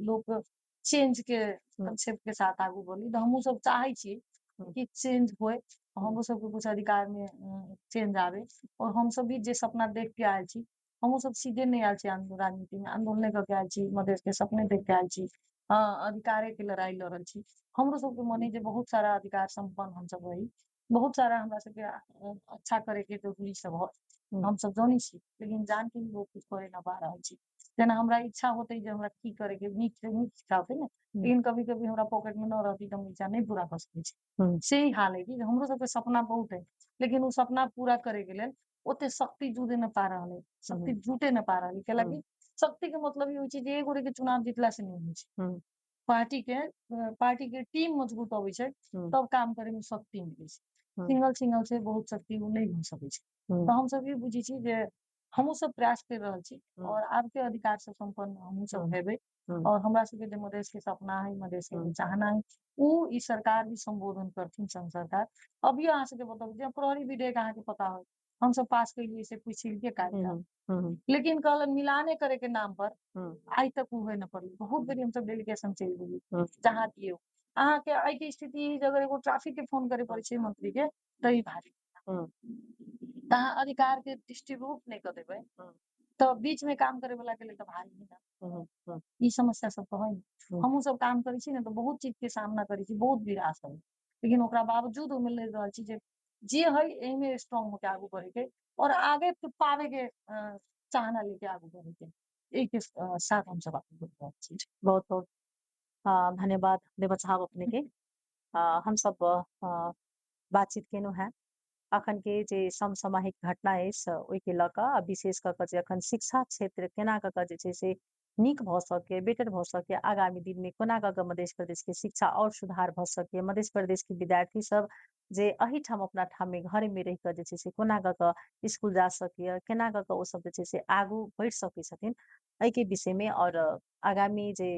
लोग चेंज के हुँ, कंसेप्ट के साथ आगू बढ़ी त हमहूँ सब चाहै छी हुँ, कि चेंज होए। हुँ, हमरो सबके कुछ अधिकार में चेंज आवे और हम सब भी जे सपना देख के आयल छी, हमहूँ सब सीधे नहीं आयल छी राजनीति में, आंदोलने करके आयल छी, मधेश के सपने देख के आयल छी। अधिकारे के लड़ाई लड़ल छी। हमरो सबके मन है जे बहुत सारा अधिकार संपन्न हम सब रही। बहुत सारा हमरा सबके अच्छा करे के जरूरी सब है। हुँ, हम सब जानै छी, लेकिन जान के भी बहुत कुछ करे ना पा रहल छी। जेना हमरा इच्छा होतै जे हमरा की करे के नीक से नीक इच्छा होतै ने, हुँ, लेकिन कभी-कभी हमरा पॉकेट में न रहतै त हम इच्छा नहीं पूरा कर सकै छी। हुँ, से ही हाल है कि हमरो सबके सपना बहुत है, लेकिन उ सपना पूरा करे के लेल ओते शक्ति जुटे न पा रहल है, शक्ति हुँ, जुटे न पा रहल है। हुँ, कैलाकि शक्ति के मतलब ई होइ छै जे एक गोरे के चुनाव जीतला से नहीं होइ छै। हुँ, पार्टी के टीम मजबूत अबै छै, हुँ, तब काम करे में शक्ति मिलै छै। हुँ, सिंगल-सिंगल से बहुत शक्ति उ नहीं हो सकै छै। हुँ, तो हम सब ई बुझै छी जे हमहूँ सब प्रयास कर रहल छी हुँ, और आब के अधिकार से संपन्न हमहूँ सब हुँ, हेबै हुँ, और हमरा सबके जे मधेश के सपना है, मधेश के जे हुँ, चाहना है, उ ई सरकार भी संबोधन करथिन संघ सरकार। अभियो अहाँ सबके बताउ जे प्रहरी विधेयक अहाँके पता होय, हम सब पास कैलियै से कोई छिलके काटि हुँ, देत। हुँ, हुँ, लेकिन कहलन मिलाने करे के नाम पर हुँ, आइ तक उ होय न पड़लै। बहुत बेरी हम सब डेलीगेशन चलि गेलियै, हुँ, जहाँ दियौ। अहाँके आइ के स्थिति जे अगर एगो ट्रैफिक के फोन करे पड़ै छै मंत्री के, त ई भारी। हुँ, अहाँ अधिकार के डिस्ट्रीब्यूट नहीं कर देबै, हुँ, त बीच में काम करे वाला के लेल त भारी है ना। हुँ, हुँ, ई समस्या सब त है। हुँ, हमहूँ सब काम करै छी ने त बहुत चीज के सामना करै छी, बहुत विरास है। लेकिन ओकरा बावजूद ओमे लड़ि रहल छी जे है एहिमे स्ट्रांग होके आगू बढ़े के और आगे पावे के चाहना लेके आगू बढ़े के। एहि के साथ हम सब आगू बढ़ रहल छी। बहुत-बहुत धन्यवाद देबऽ चाहब अपनेके। हम सब बातचीत केलहुँ हेँ। अखन के जे समसामयिक घटना अछि ओहिके लऽ कऽ आ विशेष कऽ कऽ जे अखन शिक्षा क्षेत्र केना कऽ कऽ जे छै से नीक भऽ सकै, बेटर भऽ सकै, आगामी दिनमे कोना कऽ कऽ मध्य प्रदेशके शिक्षा आओर सुधार भऽ सकै, मध्य प्रदेशके विद्यार्थी सब जे एहिठाम अपना ठाममे घरेमे रहि कऽ जे छै से कोना कऽ कऽ स्कुल जा सकैए, केना कऽ कऽ ओसभ जे छै से आगू बढ़ि सकै छथिन, एहिके विषयमे और आगामी जे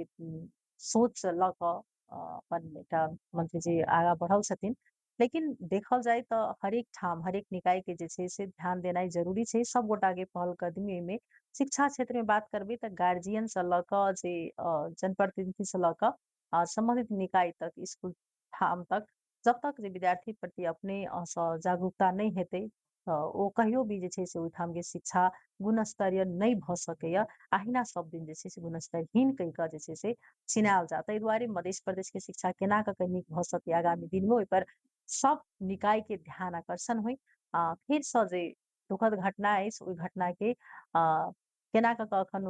सोच लऽ कऽ अपन एकटा मंत्रीजी आगाँ बढ़ल छथिन। लेकिन देखल जाय तऽ हरेक ठाम, हरेक निकाय के जे छै से ध्यान देनाइ जरूरी छै। सब गोटाके पहलकदमी एहिमे शिक्षा क्षेत्रमे बात करबै तऽ गार्जियन से लऽ कऽ जे जनप्रतिनिधि से लऽ कऽ सम्बन्धित निकाय तक, स्कुल ठाम तक, जब तक जे विद्यार्थी प्रति अपने सँ जागरूकता नहि हेतै तऽ ओ कहियो भी जे छै से ओहिठाम के शिक्षा गुणस्तरीय नहि भऽ सकैए। अहिना सब दिन जे छै से गुणस्तरहीन कहि कऽ जे छै से छिनायल जाय। ताहि दुआरे मध्य प्रदेशके शिक्षा केना कऽ के नीक भऽ सकै आगामी दिनमे ओहिपर सब निकाय के ध्यान आकर्षण होइ। फेरसँ जे दुखद घटना अछि ओहि घटना के केना कऽ एखन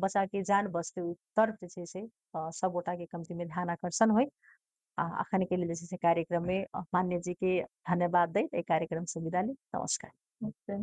बच्चा के जान बचतै ओहि तरफ जे छै से सब गोटा के कमती में ध्यान आकर्षण होइ। अखन के लेल जे छै से कार्यक्रम में मान्य जी के धन्यवाद दैत एहि कार्यक्रम से विदा ली। नमस्कार। ओके।